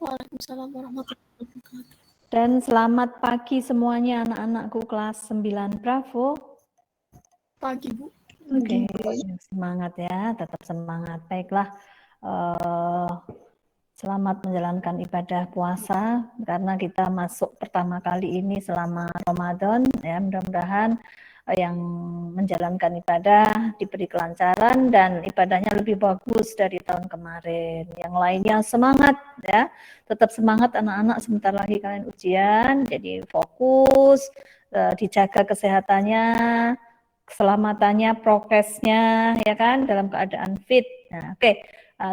Waalaikumsalam warahmatullahi wabarakatuh. Dan selamat pagi semuanya anak-anakku kelas 9 Bravo. Pagi, Bu. Oke, semangat ya, tetap semangat. Baiklah, selamat menjalankan ibadah puasa karena kita masuk pertama kali ini selama Ramadan ya, mudah-mudahan yang menjalankan ibadah diberi kelancaran dan ibadahnya lebih bagus dari tahun kemarin. Yang lainnya semangat ya, tetap semangat anak-anak, sebentar lagi kalian ujian, jadi fokus, dijaga kesehatannya, keselamatannya, prokesnya ya kan, dalam keadaan fit. Nah, oke.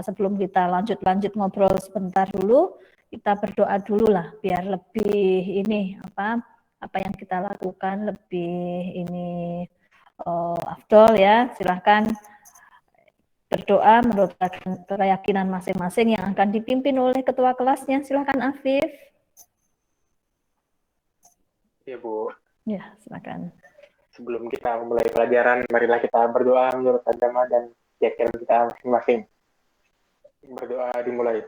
Sebelum kita lanjut ngobrol sebentar dulu, kita berdoa dulu lah biar lebih ini apa yang kita lakukan lebih ini afdol ya. Silahkan berdoa menurut keyakinan masing-masing yang akan dipimpin oleh ketua kelasnya. Silahkan Afif. Ya Bu. Ya, silakan. Sebelum kita memulai pelajaran, marilah kita berdoa menurut agama dan keyakinan kita masing-masing. Berdoa dimulai.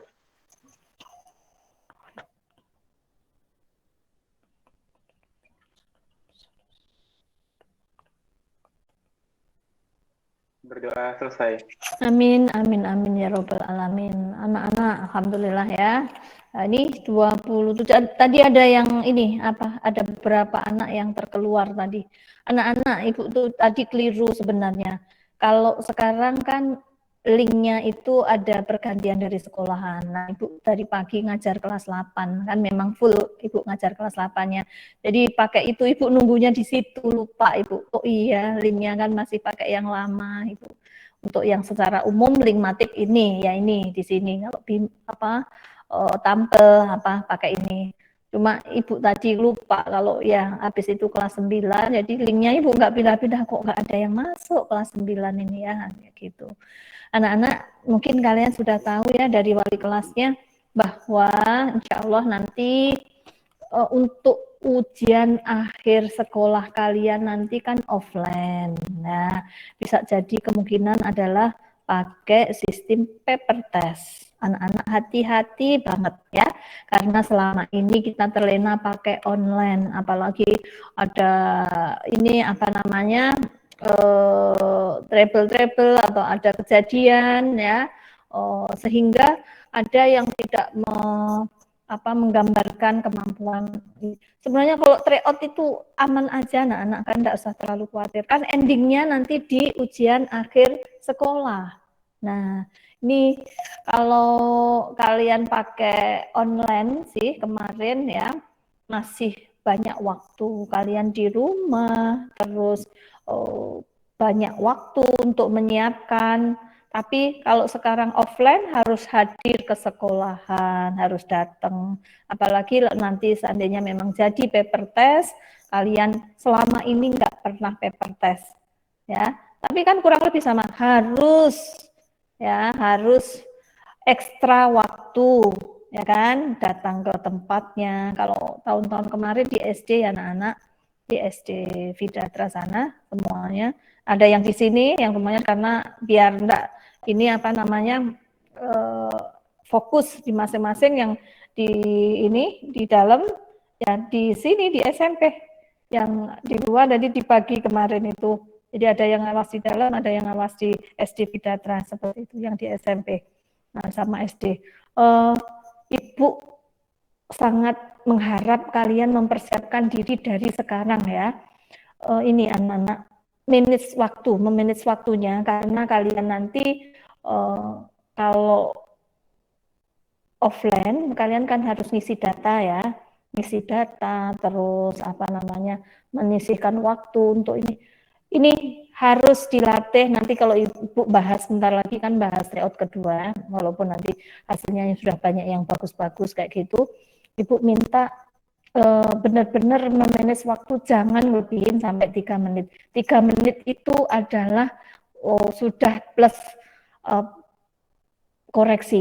Berdoa selesai. Amin, amin, amin ya robbal alamin. Anak-anak, alhamdulillah ya. Nah, ini 27. Tadi ada yang ini ada beberapa anak yang terkeluar tadi. Anak-anak, Ibu tuh tadi keliru sebenarnya. Kalau sekarang kan linknya itu ada pergantian dari sekolahan. Nah, Ibu dari pagi ngajar kelas 8, kan memang full Ibu ngajar kelas 8-nya. Jadi pakai itu, Ibu nunggunya di situ, lupa Ibu. Oh iya, linknya kan masih pakai yang lama, Ibu. Untuk yang secara umum link matik ini, ya ini di sini. Kalau tampil pakai ini. Cuma Ibu tadi lupa kalau ya habis itu kelas 9, jadi linknya Ibu nggak pindah-pindah, kok nggak ada yang masuk kelas 9 ini ya, gitu. Anak-anak, mungkin kalian sudah tahu ya dari wali kelasnya bahwa insya Allah nanti untuk ujian akhir sekolah kalian nanti kan offline. Nah, bisa jadi kemungkinan adalah pakai sistem paper test. Anak-anak hati-hati banget ya, karena selama ini kita terlena pakai online, apalagi ada ini trouble atau ada kejadian ya, sehingga ada yang tidak menggambarkan kemampuan. Sebenarnya kalau tryout itu aman aja, anak-anak kan tidak usah terlalu khawatir. Kan endingnya nanti di ujian akhir sekolah. Nah, ini kalau kalian pakai online sih kemarin ya, masih banyak waktu kalian di rumah, terus banyak waktu untuk menyiapkan. Tapi kalau sekarang offline harus hadir ke sekolahan, harus datang. Apalagi nanti seandainya memang jadi paper test, kalian selama ini nggak pernah paper test, ya. Tapi kan kurang lebih sama, harus ekstra waktu, ya kan, datang ke tempatnya. Kalau tahun-tahun kemarin di SD ya anak-anak, di SD Vidatra sana semuanya, ada yang di sini, yang semuanya karena biar enggak ini fokus di masing-masing, yang di dalam ya di sini di SMP, yang di luar jadi dibagi kemarin itu. Jadi ada yang ngawas di dalam, ada yang ngawas di SD Vidatra seperti itu, yang di SMP. Nah, sama SD. Ibu sangat mengharap kalian mempersiapkan diri dari sekarang ya. Ini anak-anak memanage waktunya, karena kalian nanti kalau offline kalian kan harus ngisi data ya, terus menyisihkan waktu untuk ini harus dilatih. Nanti kalau Ibu bahas sebentar lagi kan bahas layout kedua, walaupun nanti hasilnya sudah banyak yang bagus-bagus kayak gitu, Ibu minta benar-benar memanage waktu, jangan lebihin sampai 3 menit. 3 menit itu adalah sudah plus koreksi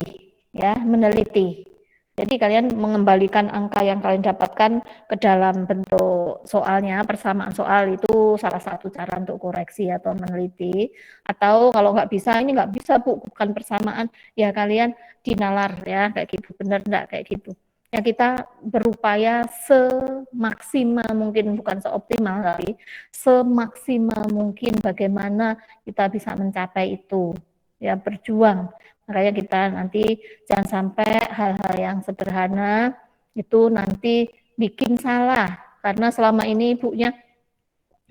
ya, meneliti. Jadi kalian mengembalikan angka yang kalian dapatkan ke dalam bentuk soalnya, persamaan soal itu salah satu cara untuk koreksi atau meneliti. Atau kalau nggak bisa, ini nggak bisa Bu, bukan persamaan, ya kalian dinalar ya, kayak gitu, benar enggak kayak gitu. Ya kita berupaya semaksimal mungkin, bukan seoptimal tapi semaksimal mungkin bagaimana kita bisa mencapai itu. Ya berjuang. Makanya kita nanti jangan sampai hal-hal yang sederhana itu nanti bikin salah. Karena selama ini ibunya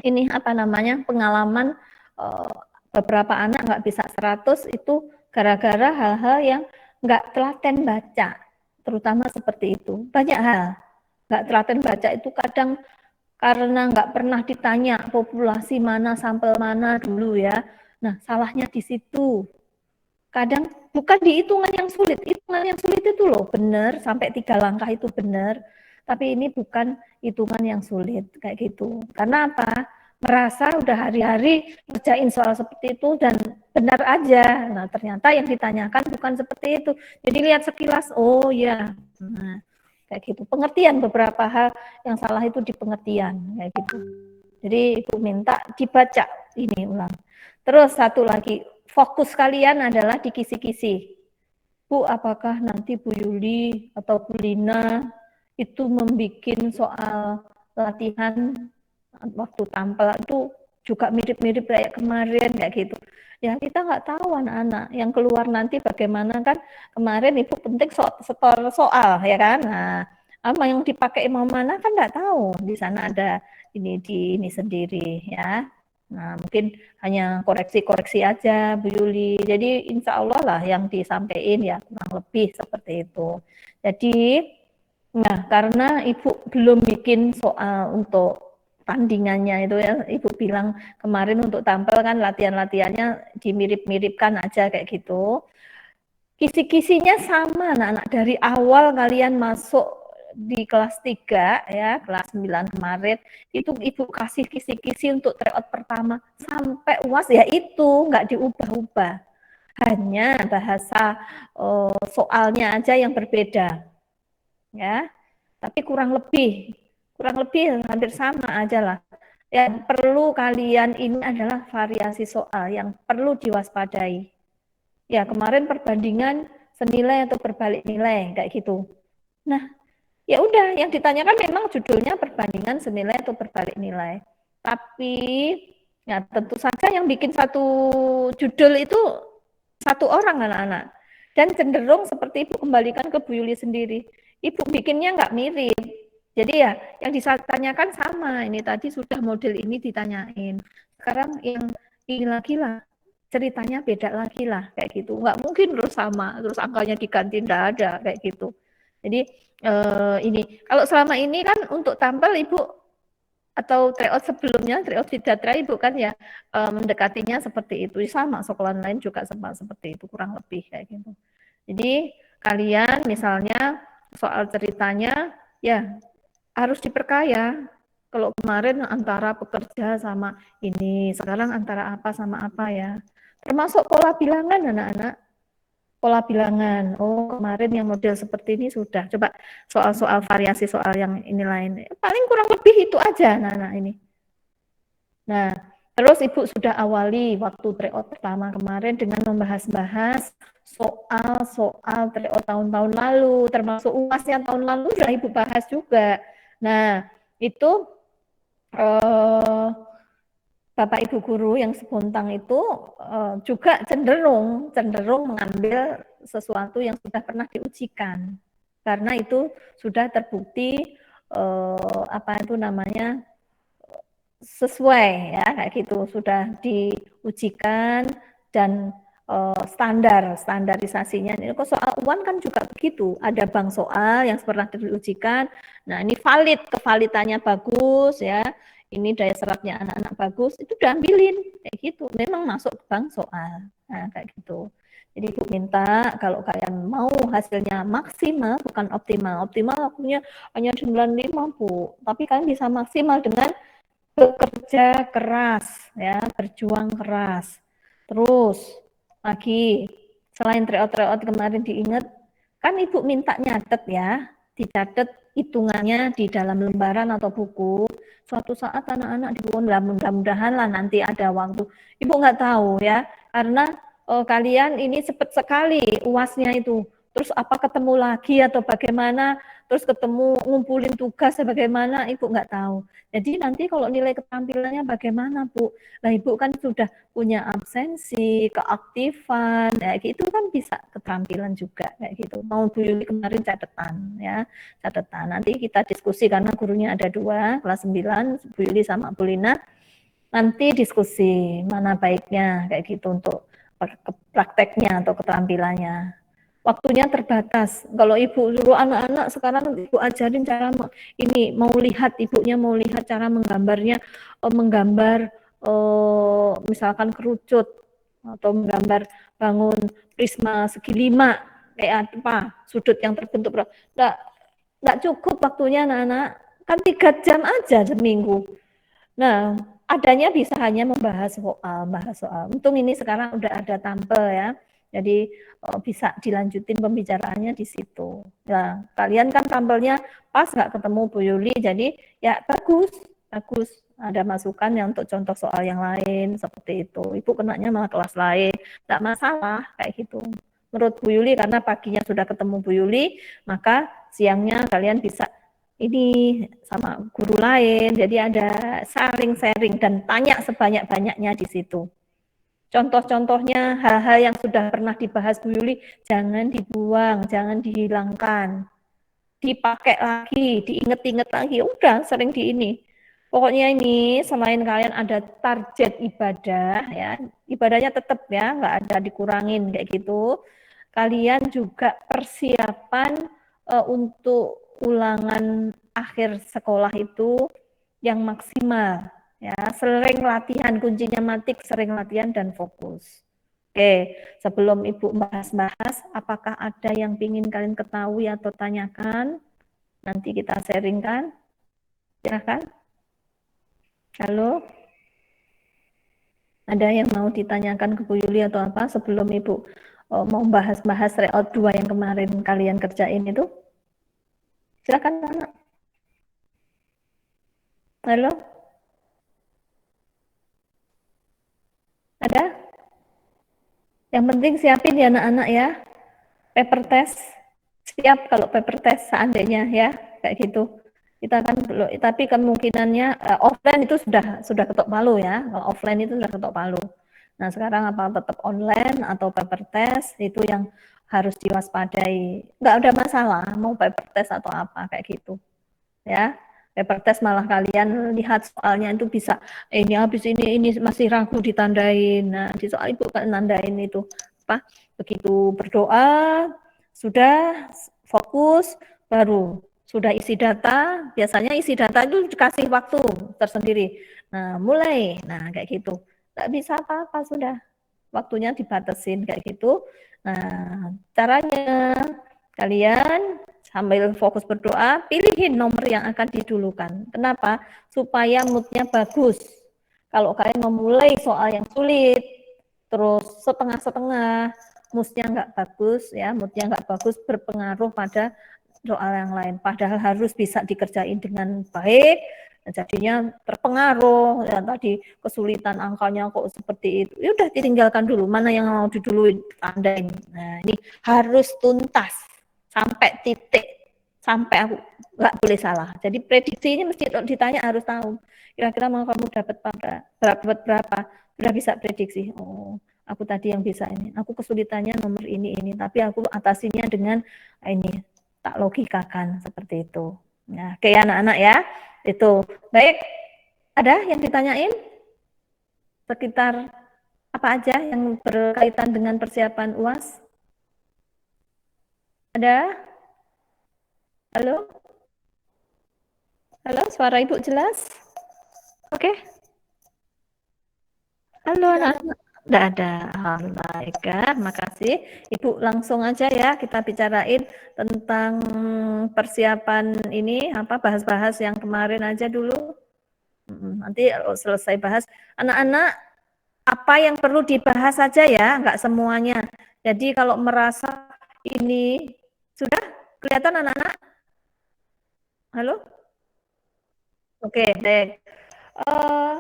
ini apa namanya pengalaman beberapa anak nggak bisa 100 itu gara-gara hal-hal yang nggak telaten baca. Terutama seperti itu. Banyak hal. Nggak telaten baca itu kadang karena nggak pernah ditanya populasi mana, sampel mana dulu ya. Nah, salahnya di situ. Kadang bukan di hitungan yang sulit itu loh benar, sampai 3 langkah itu benar, tapi ini bukan hitungan yang sulit, kayak gitu. Karena apa? Merasa udah hari-hari ngerjain soal seperti itu dan benar aja. Nah, ternyata yang ditanyakan bukan seperti itu. Jadi lihat sekilas, oh ya, nah, kayak gitu. Pengertian beberapa hal yang salah itu di pengertian, kayak gitu. Jadi Ibu minta dibaca ini ulang. Terus satu lagi, fokus kalian adalah di kisi-kisi. Bu, apakah nanti Bu Yuli atau Bu Lina itu membuat soal latihan waktu tampil itu juga mirip-mirip kayak kemarin, kayak gitu. Ya kita nggak tahu anak-anak yang keluar nanti bagaimana kan. Kemarin Ibu penting setor soal, ya kan. Nah, apa yang dipakai mau mana kan nggak tahu. Di sana ada ini sendiri ya. Nah, mungkin hanya koreksi-koreksi aja Bu Yuli. Jadi insya Allah lah yang disampaikan ya kurang lebih seperti itu. Jadi, nah karena Ibu belum bikin soal untuk tandingannya itu ya, Ibu bilang kemarin untuk tampil kan latihan-latihannya dimirip-miripkan aja kayak gitu. Kisi-kisinya sama anak-anak dari awal kalian masuk di kelas 3 ya, kelas 9 kemarin itu Ibu kasih kisi-kisi untuk tryout pertama sampai UAS ya itu nggak diubah-ubah. Hanya bahasa soalnya aja yang berbeda. Ya. Tapi kurang lebih hampir sama aja lah. Yang perlu kalian ini adalah variasi soal yang perlu diwaspadai. Ya, kemarin perbandingan senilai atau berbalik nilai kayak gitu. Nah, ya udah yang ditanyakan memang judulnya perbandingan senilai atau berbalik nilai. Tapi ya tentu saja yang bikin satu judul itu satu orang anak-anak. Dan cenderung seperti Ibu kembalikan ke Bu Yuli sendiri. Ibu bikinnya nggak mirip. Jadi ya yang ditanyakan sama. Ini tadi sudah model ini ditanyain. Sekarang yang ini lagi lah. Ceritanya beda lagi lah kayak gitu. Nggak mungkin terus sama. Terus angkanya diganti nggak ada kayak gitu. Jadi ini kalau selama ini kan untuk tampil Ibu atau tryout sebelumnya, tryout Vidatra Ibu kan ya mendekatinya seperti itu. Sama sekolah lain juga seperti itu, kurang lebih kayak gitu. Jadi kalian misalnya soal ceritanya ya harus diperkaya. Kalau kemarin antara pekerja sama ini, sekarang antara apa sama apa ya. Termasuk pola bilangan anak-anak. Pola bilangan. Oh, kemarin yang model seperti ini sudah. Coba soal-soal variasi soal yang ini lain. Paling kurang lebih itu aja anak-anak ini. Nah, terus Ibu sudah awali waktu tryout pertama kemarin dengan membahas-bahas soal-soal tryout tahun-tahun lalu, termasuk UAS-nya tahun lalu sudah Ibu bahas juga. Nah, itu Bapak Ibu guru yang spontan itu juga cenderung mengambil sesuatu yang sudah pernah diujikan. Karena itu sudah terbukti apa itu namanya sesuai ya kayak gitu, sudah diujikan dan standarisasinya. Ini kok soal UAN kan juga begitu, ada bank soal yang pernah diujikan. Nah, ini valid, kevalitannya bagus ya. Ini daya serapnya anak-anak bagus, itu diambilin kayak gitu. Memang masuk ke bank soal. Nah, kayak gitu. Jadi Ibu minta kalau kalian mau hasilnya maksimal, bukan optimal. Optimal akunya hanya 95, Bu. Tapi kalian bisa maksimal dengan bekerja keras ya, berjuang keras. Terus lagi selain tryout kemarin diingat, Kan Ibu minta nyatet ya, dicatat hitungannya di dalam lembaran atau buku. Suatu saat anak-anak di mudah-mudahan lah nanti ada waktu. Ibu nggak tahu ya, karena kalian ini cepat sekali UASnya itu. Terus apa ketemu lagi atau bagaimana, terus ketemu ngumpulin tugas bagaimana, Ibu nggak tahu. Jadi nanti kalau nilai keterampilannya bagaimana, Bu? Nah, Ibu kan sudah punya absensi, keaktifan, ya gitu kan bisa keterampilan juga kayak gitu. Mau Bu Yuli kemarin catatan ya, catatan. Nanti kita diskusi karena gurunya ada 2, kelas 9, Bu Yuli sama Bu Lina. Nanti diskusi mana baiknya kayak gitu untuk prakteknya atau keterampilannya. Waktunya terbatas. Kalau Ibu suruh anak-anak sekarang Ibu ajarin cara ini mau lihat, ibunya mau lihat cara menggambarnya, menggambar misalkan kerucut atau menggambar bangun prisma segi 5 kayak apa sudut yang terbentuk enggak cukup waktunya anak-anak, kan 3 jam aja seminggu. Nah, adanya bisa hanya membahas soal. Untung ini sekarang udah ada tampil ya. Jadi bisa dilanjutin pembicaraannya di situ. Nah, kalian kan tampilnya pas nggak ketemu Bu Yuli, jadi ya bagus. Ada masukan yang untuk contoh soal yang lain seperti itu. Ibu kenanya malah kelas lain, nggak masalah kayak gitu. Menurut Bu Yuli karena paginya sudah ketemu Bu Yuli, maka siangnya kalian bisa ini sama guru lain, jadi ada sharing dan tanya sebanyak-banyaknya di situ. Contoh-contohnya hal-hal yang sudah pernah dibahas Bu Yuli, jangan dibuang, jangan dihilangkan. Dipakai lagi, diinget-inget lagi, udah sering di ini. Pokoknya ini selain kalian ada target ibadah, ya ibadahnya tetap ya, nggak ada dikurangin kayak gitu. Kalian juga persiapan untuk ulangan akhir sekolah itu yang maksimal. Ya, sering latihan, kuncinya matik, sering latihan dan fokus. Oke, sebelum Ibu bahas-bahas, apakah ada yang ingin kalian ketahui atau tanyakan? Nanti kita sharingkan. Silakan. Halo? Ada yang mau ditanyakan ke Bu Yuli atau apa sebelum Ibu mau bahas-bahas layout 2 yang kemarin kalian kerjain itu? Silakan, anak. Halo? Ada? Yang penting siapin ya anak-anak ya. Paper test. Siap kalau paper test seandainya ya, kayak gitu. Kita kan belum, tapi kemungkinannya offline itu sudah ketok palu ya. Kalau offline itu sudah ketok palu. Nah, sekarang apa tetap online atau paper test itu yang harus diwaspadai. Enggak ada masalah mau paper test atau apa kayak gitu. Ya. Paper test malah kalian lihat soalnya itu bisa ini habis ini masih ragu ditandain. Nah, di soal Ibu kan nandain itu apa? Begitu berdoa sudah fokus baru sudah isi data, biasanya isi data itu dikasih waktu tersendiri. Nah, mulai. Nah, kayak gitu. Enggak bisa apa-apa sudah. Waktunya dibatasin kayak gitu. Nah, caranya kalian sambil fokus berdoa, pilihin nomor yang akan didulukan. Kenapa? Supaya moodnya bagus. Kalau kalian memulai soal yang sulit, terus setengah-setengah, moodnya nggak bagus, ya moodnya nggak bagus, berpengaruh pada soal yang lain. Padahal harus bisa dikerjain dengan baik, jadinya terpengaruh. Ya, tadi kesulitan angkanya kok seperti itu. Ya udah ditinggalkan dulu. Mana yang mau diduluin, tandain. Nah ini harus tuntas sampai titik, sampai aku nggak boleh salah. Jadi prediksi ini mesti ditanya harus tahu kira-kira mau kamu dapat berapa, sudah bisa prediksi. Oh, aku tadi yang bisa ini, aku kesulitannya nomor ini, tapi aku atasinya dengan ini, tak logikakan seperti itu. Nah, oke anak-anak ya, itu baik. Ada yang ditanyain sekitar apa aja yang berkaitan dengan persiapan UAS? Ada? Halo? Halo, suara Ibu jelas? Oke. Halo anak-anak. Tidak ada. Alhamdulillah, makasih. Ibu langsung aja ya kita bicarain tentang persiapan ini, apa bahas-bahas yang kemarin aja dulu. Nanti selesai bahas, anak-anak apa yang perlu dibahas saja ya, enggak semuanya. Jadi kalau merasa ini Kelihatan anak-anak? Halo? Oke, baik.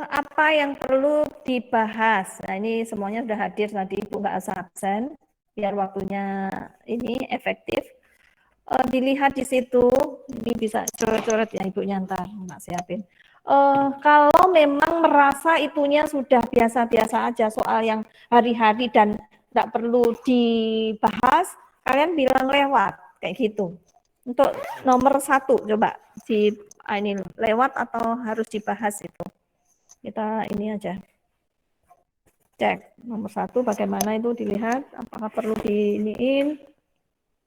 Apa yang perlu dibahas? Nah, ini semuanya sudah hadir tadi, Ibu nggak usah absen, biar waktunya ini efektif. Dilihat di situ, ini bisa coret-coret ya Ibu nyantar, Mbak siapin. Kalau memang merasa itunya sudah biasa-biasa aja soal yang hari-hari dan nggak perlu dibahas, kalian bilang lewat, kayak gitu. Untuk nomor 1, coba di ini lewat atau harus dibahas itu. Kita ini aja cek nomor 1 bagaimana itu dilihat, apakah perlu diiniin.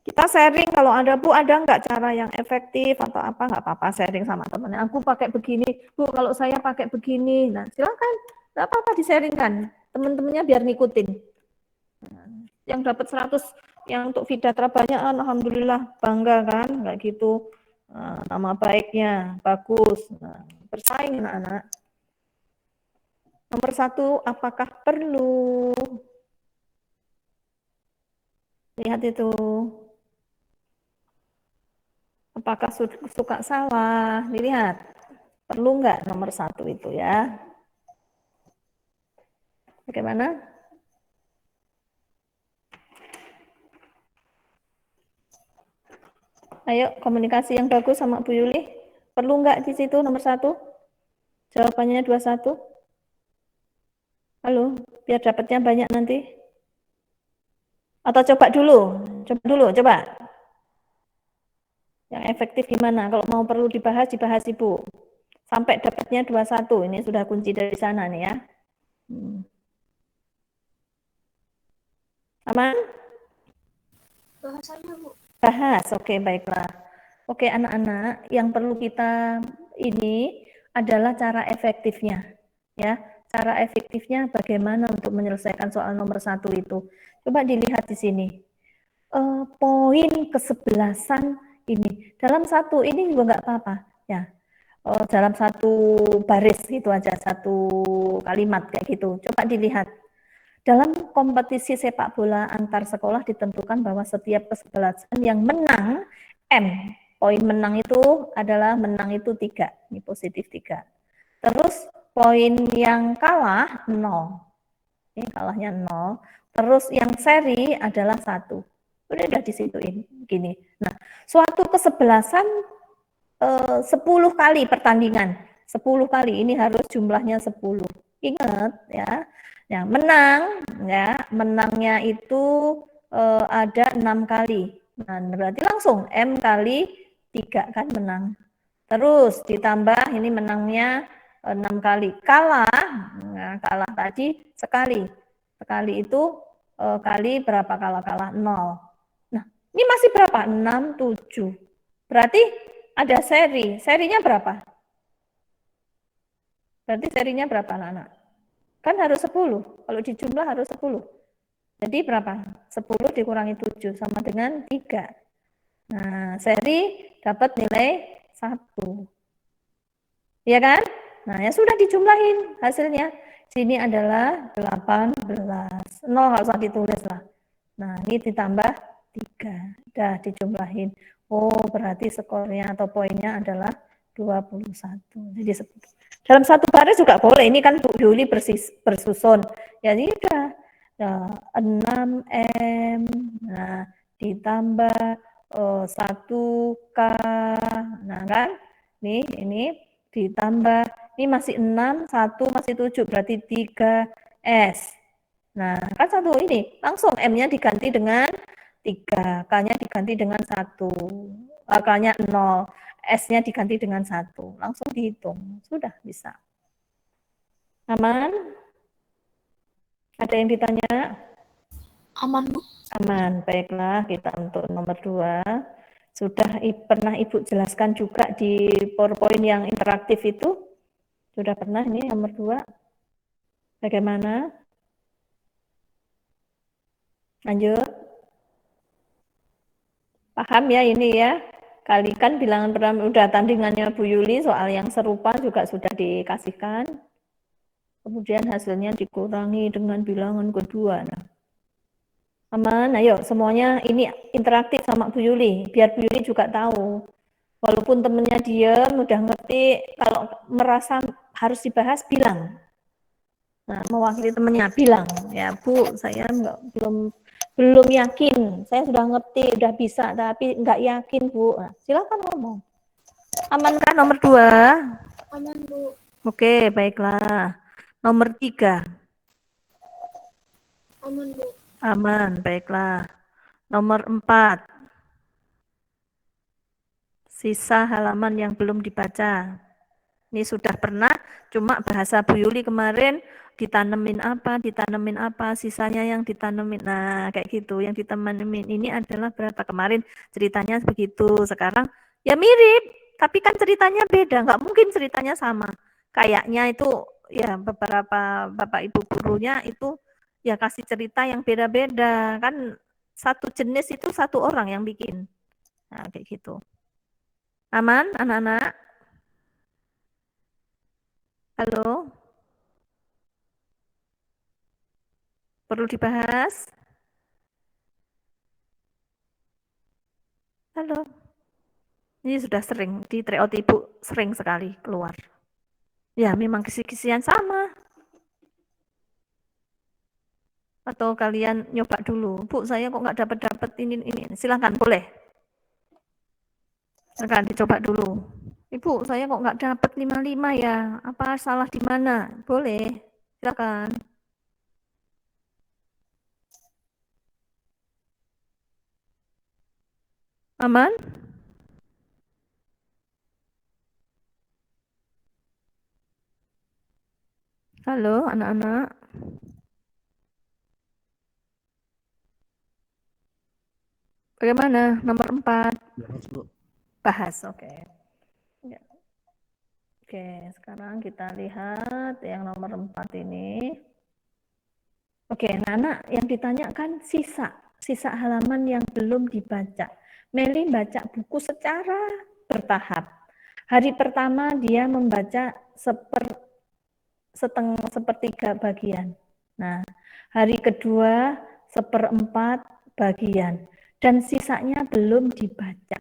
Kita sharing kalau ada Bu, ada nggak cara yang efektif atau apa, nggak apa-apa sharing sama temannya. Aku pakai begini, Bu, kalau saya pakai begini. Nah, silakan, nggak apa-apa di-sharingkan. Teman-temannya biar ngikutin. Yang dapat 100, yang untuk Vida terbanyak, alhamdulillah bangga kan, nggak gitu. Nama baiknya bagus. Nah, bersaing anak-anak. Nomor 1, apakah perlu? Lihat itu. Apakah suka salah? Dilihat. Perlu nggak nomor 1 itu ya? Bagaimana? Ayo, komunikasi yang bagus sama Bu Yuli. Perlu nggak di situ nomor 1? Jawabannya 21. Halo, biar dapatnya banyak nanti. Atau coba dulu. Coba. Yang efektif gimana? Kalau mau perlu dibahas Ibu. Sampai dapatnya 21. Ini sudah kunci dari sana nih ya. Aman? Bahasanya Bu. Bahas, oke, baiklah. Oke, anak-anak, yang perlu kita ini adalah cara efektifnya. Ya, cara efektifnya bagaimana untuk menyelesaikan soal nomor 1 itu. Coba dilihat di sini. Poin kesebelasan ini. Dalam 1 ini juga nggak apa-apa. Ya, dalam 1 baris gitu aja, 1 kalimat kayak gitu. Coba dilihat. Dalam kompetisi sepak bola antar sekolah ditentukan bahwa setiap kesebelasan yang menang M. Poin menang itu adalah menang itu 3, ini positif 3. Terus poin yang kalah 0. Ini kalahnya 0. Terus yang seri adalah 1. Udah disituin gini. Nah, suatu kesebelasan 10 kali pertandingan. 10 kali ini harus jumlahnya 10. Ingat ya. Ya, menang ya, menangnya itu ada 6 kali. Nah, berarti langsung M kali 3 kan menang. Terus ditambah ini menangnya 6 kali. Kalah, nah, kalah tadi sekali. Sekali itu kali berapa kalah? 0. Nah, ini masih berapa? 6, 7. Berarti ada seri. Serinya berapa? Berarti serinya berapa anak-anak? Kan harus 10. Kalau dijumlah harus 10. Jadi berapa? 10 dikurangi 7 sama dengan 3. Nah, seri dapat nilai 1. Iya kan? Nah, ya sudah dijumlahin hasilnya. Sini adalah 18. 0 nggak usah ditulis lah. Nah, ini ditambah 3. Udah dijumlahin. Oh, berarti skornya atau poinnya adalah 21. Jadi dalam 1 baris juga boleh. Ini kan Bu Yuli bersusun. Jadi udah 6M. Nah, ditambah 1K. Nah, kan? Nih, ini ditambah. Ini masih 6, 1 masih 7. Berarti 3S. Nah, kan 1 ini. Langsung M-nya diganti dengan 3. K-nya diganti dengan 1. K-nya 0. S-nya diganti dengan 1. Langsung dihitung. Sudah bisa. Aman? Ada yang ditanya? Aman Bu. Aman. Baiklah, kita untuk nomor 2. Sudah pernah Ibu jelaskan juga di PowerPoint yang interaktif itu? Sudah pernah ini nomor 2. Bagaimana? Lanjut. Paham ya ini ya? Kalikan bilangan pertama, udah tandingannya Bu Yuli, soal yang serupa juga sudah dikasihkan. Kemudian hasilnya dikurangi dengan bilangan kedua. Nah, Aman, ayo semuanya ini interaktif sama Bu Yuli, biar Bu Yuli juga tahu. Walaupun temennya diam, udah ngerti, kalau merasa harus dibahas, bilang. Nah, mewakili temennya, bilang, ya Bu, saya belum yakin, saya sudah ngerti, udah bisa, tapi nggak yakin Bu. Nah, silakan ngomong. Aman kan nomor 2? Aman, Bu. Oke, baiklah. Nomor 3. Aman, Bu. Aman, baiklah. Nomor 4. Sisa halaman yang belum dibaca. Ini sudah pernah, cuma bahasa Bu Yuli kemarin ditanemin apa, sisanya yang ditanemin. Nah, kayak gitu. Yang ditanemin ini adalah berapa kemarin ceritanya begitu. Sekarang ya mirip, tapi kan ceritanya beda. Nggak mungkin ceritanya sama. Kayaknya itu ya beberapa Bapak Ibu gurunya itu ya kasih cerita yang beda-beda. Kan satu jenis itu satu orang yang bikin. Nah, kayak gitu. Aman, anak-anak? Halo? Perlu dibahas? Halo? Ini sudah sering, di tryout Ibu sering sekali keluar. Ya, memang kisi-kisian sama. Atau kalian nyoba dulu. Bu, saya kok nggak dapat ini. Silahkan, boleh. Silahkan dicoba dulu. Ibu, saya kok nggak dapat 55 ya? Apa salah di mana? Boleh. Silahkan. Aman? Halo, anak-anak. Bagaimana? Nomor 4. Bahas, oke. Ya. Oke, sekarang kita lihat yang nomor 4 ini. Oke, anak-anak yang ditanyakan sisa halaman yang belum dibaca. Meli baca buku secara bertahap. Hari pertama dia membaca sepertiga bagian. Nah, hari kedua 1/4 bagian. Dan sisanya belum dibaca.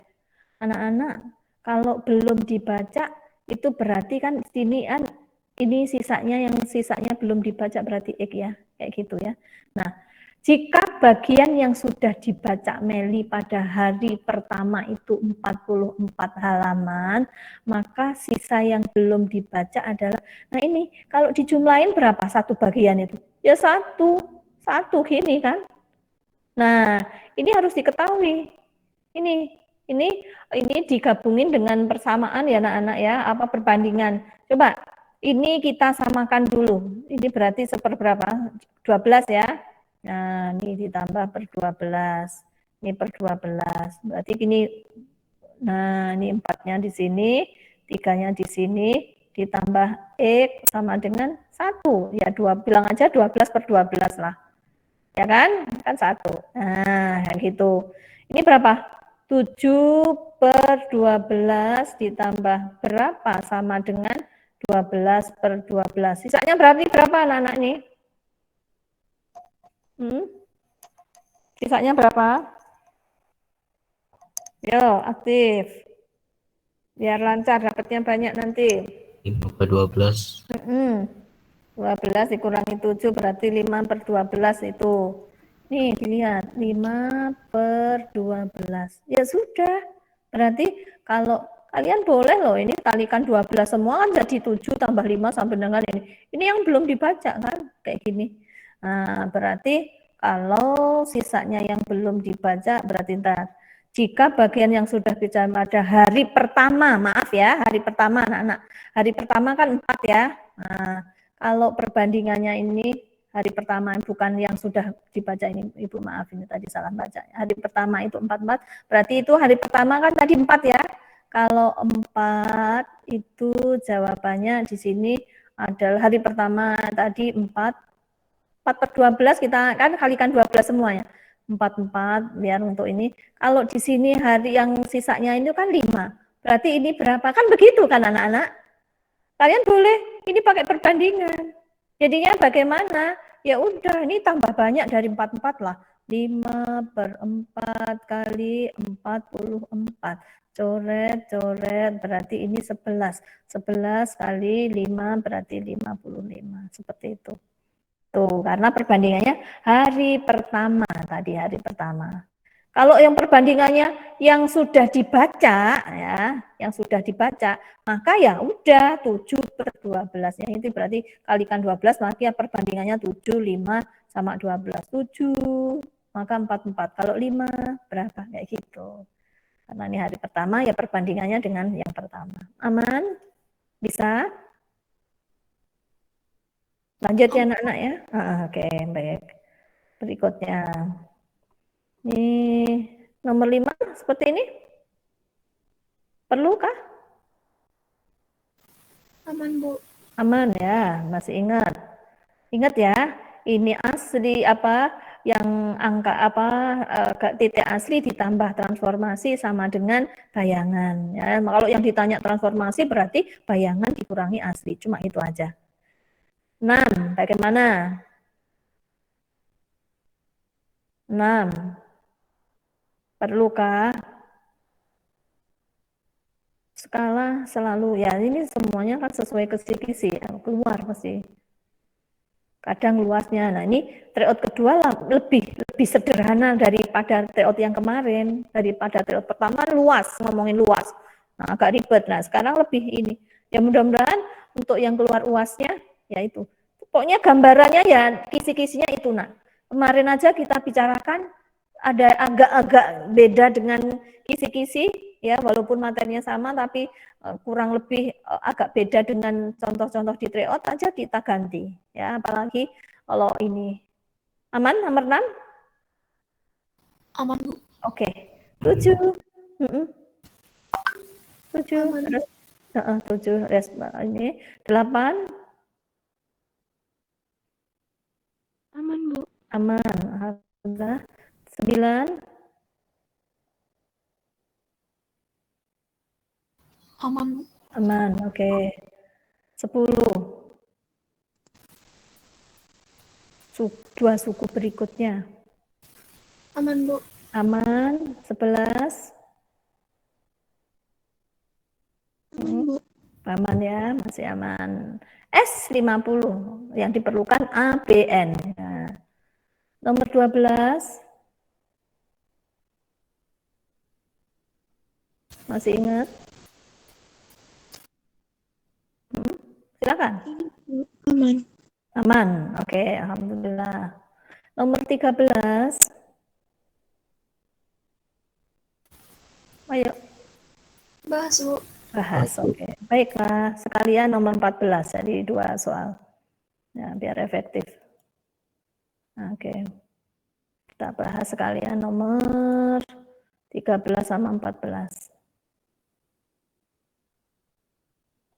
Anak-anak, kalau belum dibaca, itu berarti kan ini sisanya belum dibaca berarti X ya, kayak gitu ya. Nah, jika bagian yang sudah dibaca Meli pada hari pertama itu 44 halaman, maka sisa yang belum dibaca adalah, nah ini kalau dijumlahin berapa satu bagian itu? Ya satu gini kan. Nah, ini harus diketahui. Ini digabungin dengan persamaan ya anak-anak ya, apa perbandingan. Coba ini kita samakan dulu. Ini berarti seperberapa? 12 ya. Nah, ini ditambah per 12. Ini per 12. Berarti gini, nah ini 4-nya di sini, 3-nya di sini, ditambah X sama dengan 1. Ya, bilang aja 12 per 12 lah. Ya kan? Kan 1. Nah, kayak gitu. Ini berapa? 7 per 12 ditambah berapa? Sama dengan 12 per 12. Sisanya berarti berapa anak-anak ini? Sisanya berapa? Yo, aktif. Biar lancar, dapatnya banyak nanti. 5 per 12. 12 dikurangi 7 berarti 5 per 12 itu. Nih, dilihat. 5 per 12. Ya sudah. Berarti kalau kalian boleh loh, ini kalikan 12 semua kan jadi 7 tambah 5 sampai dengan ini. Ini yang belum dibaca kan, kayak gini. Nah, berarti kalau sisanya yang belum dibaca, berarti ntar. Jika bagian yang sudah bicara pada hari pertama, maaf ya, hari pertama anak-anak. Hari pertama kan 4 ya. Nah, kalau perbandingannya ini hari pertama bukan yang sudah dibaca ini, Ibu maaf ini tadi salah baca. Hari pertama itu 44, berarti itu hari pertama kan tadi 4 ya. Kalau 4 itu jawabannya di sini adalah hari pertama tadi 4 per 12 kita kan kalikan 12 semuanya. 4 biar untuk ini. Kalau di sini hari yang sisanya itu kan 5. Berarti ini berapa? Kan begitu kan anak-anak? Kalian boleh ini pakai perbandingan. Jadinya bagaimana? Ya udah, ini tambah banyak dari 44 lah. 5/4 kali 44. Coret, berarti ini 11. 11 kali 5 berarti 55. Seperti itu. Tuh, karena perbandingannya hari pertama tadi, hari pertama. Kalau yang perbandingannya yang sudah dibaca, ya, yang sudah dibaca, maka ya udah 7/12. Ya, itu berarti kalikan 12, maka perbandingannya 7, 5 sama 12. 7, maka 44. Kalau 5, berapa? Kayak gitu. Karena ini hari pertama, ya perbandingannya dengan yang pertama. Aman? Bisa? Lanjut ya anak-anak ya. Oke, baik. Berikutnya. Ini nomor 5 seperti ini. Perlukah? Aman, Bu. Aman ya, masih ingat. Ingat ya, ini asli apa yang angka apa titik asli ditambah transformasi sama dengan bayangan ya. Kalau yang ditanya transformasi berarti bayangan dikurangi asli, cuma itu aja. 6, bagaimana? 6. Perlukah? Skala selalu, ya ini semuanya kan sesuai kisi-kisi, keluar pasti. Kadang luasnya, nah ini tryout kedua lebih sederhana daripada tryout yang kemarin. Daripada tryout pertama luas, ngomongin luas. Nah, agak ribet, nah sekarang lebih ini. Ya mudah-mudahan untuk yang keluar uasnya, ya itu. Pokoknya gambarannya ya kisi-kisinya itu. Nah, kemarin aja kita bicarakan ada agak-agak beda dengan kisi-kisi, ya walaupun materinya sama tapi kurang lebih agak beda dengan contoh-contoh di tryout aja kita ganti ya, apalagi kalau ini. Aman nomor 6? Aman, Bu. Oke. 7. 7 Aman. terus 7 ini 8. Aman, Bu. Aman. Alhamdulillah. 9. Aman, Bu. Aman, oke. 10. Dua suku berikutnya. Aman, Bu. Aman. 11. Aman, Bu. Aman ya, masih aman. S50 yang diperlukan ABN. Nah, nomor 12. Masih ingat? Silakan. Aman. Aman. Oke, alhamdulillah. Nomor 13. Ayo. Bahas, Bu. Bahas. Oke. Baiklah, sekalian nomor 14 jadi 2 soal. Ya, biar efektif. Oke. Kita bahas sekalian nomor 13 sama 14.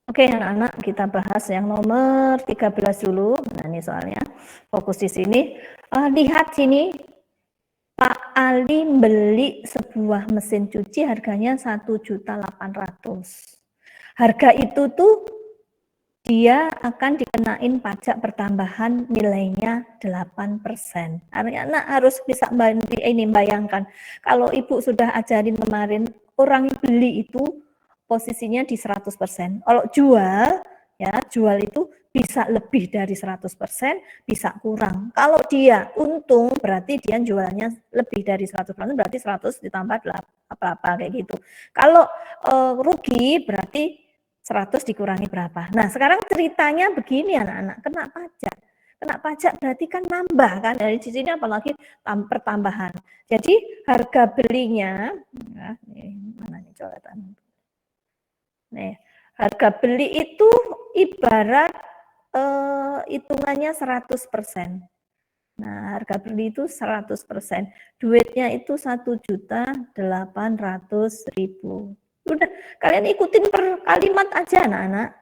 Oke, anak-anak, kita bahas yang nomor 13 dulu. Nah, ini soalnya fokus di sini. Lihat sini, Pak Ali beli sebuah mesin cuci harganya 1.800.000. Harga itu tuh dia akan dikenain pajak pertambahan nilainya 8%. Anak-anak harus bisa bayangkan. Kalau Ibu sudah ajarin kemarin, orang beli itu posisinya di 100%. Kalau jual, ya jual itu bisa lebih dari 100%, bisa kurang. Kalau dia untung, berarti dia jualnya lebih dari 100%, berarti 100 ditambah apa-apa kayak gitu. Kalau rugi, berarti 100 dikurangi berapa. Nah, sekarang ceritanya begini anak-anak, kena pajak. Kena pajak berarti kan nambah kan, dari di sini apalagi pertambahan. Jadi harga belinya, nah, mana nih coretan? Nih, harga beli itu ibarat hitungannya 100%. Nah, harga beli itu 100%. Duitnya itu 1.800.000. Udah, kalian ikutin per kalimat aja anak-anak.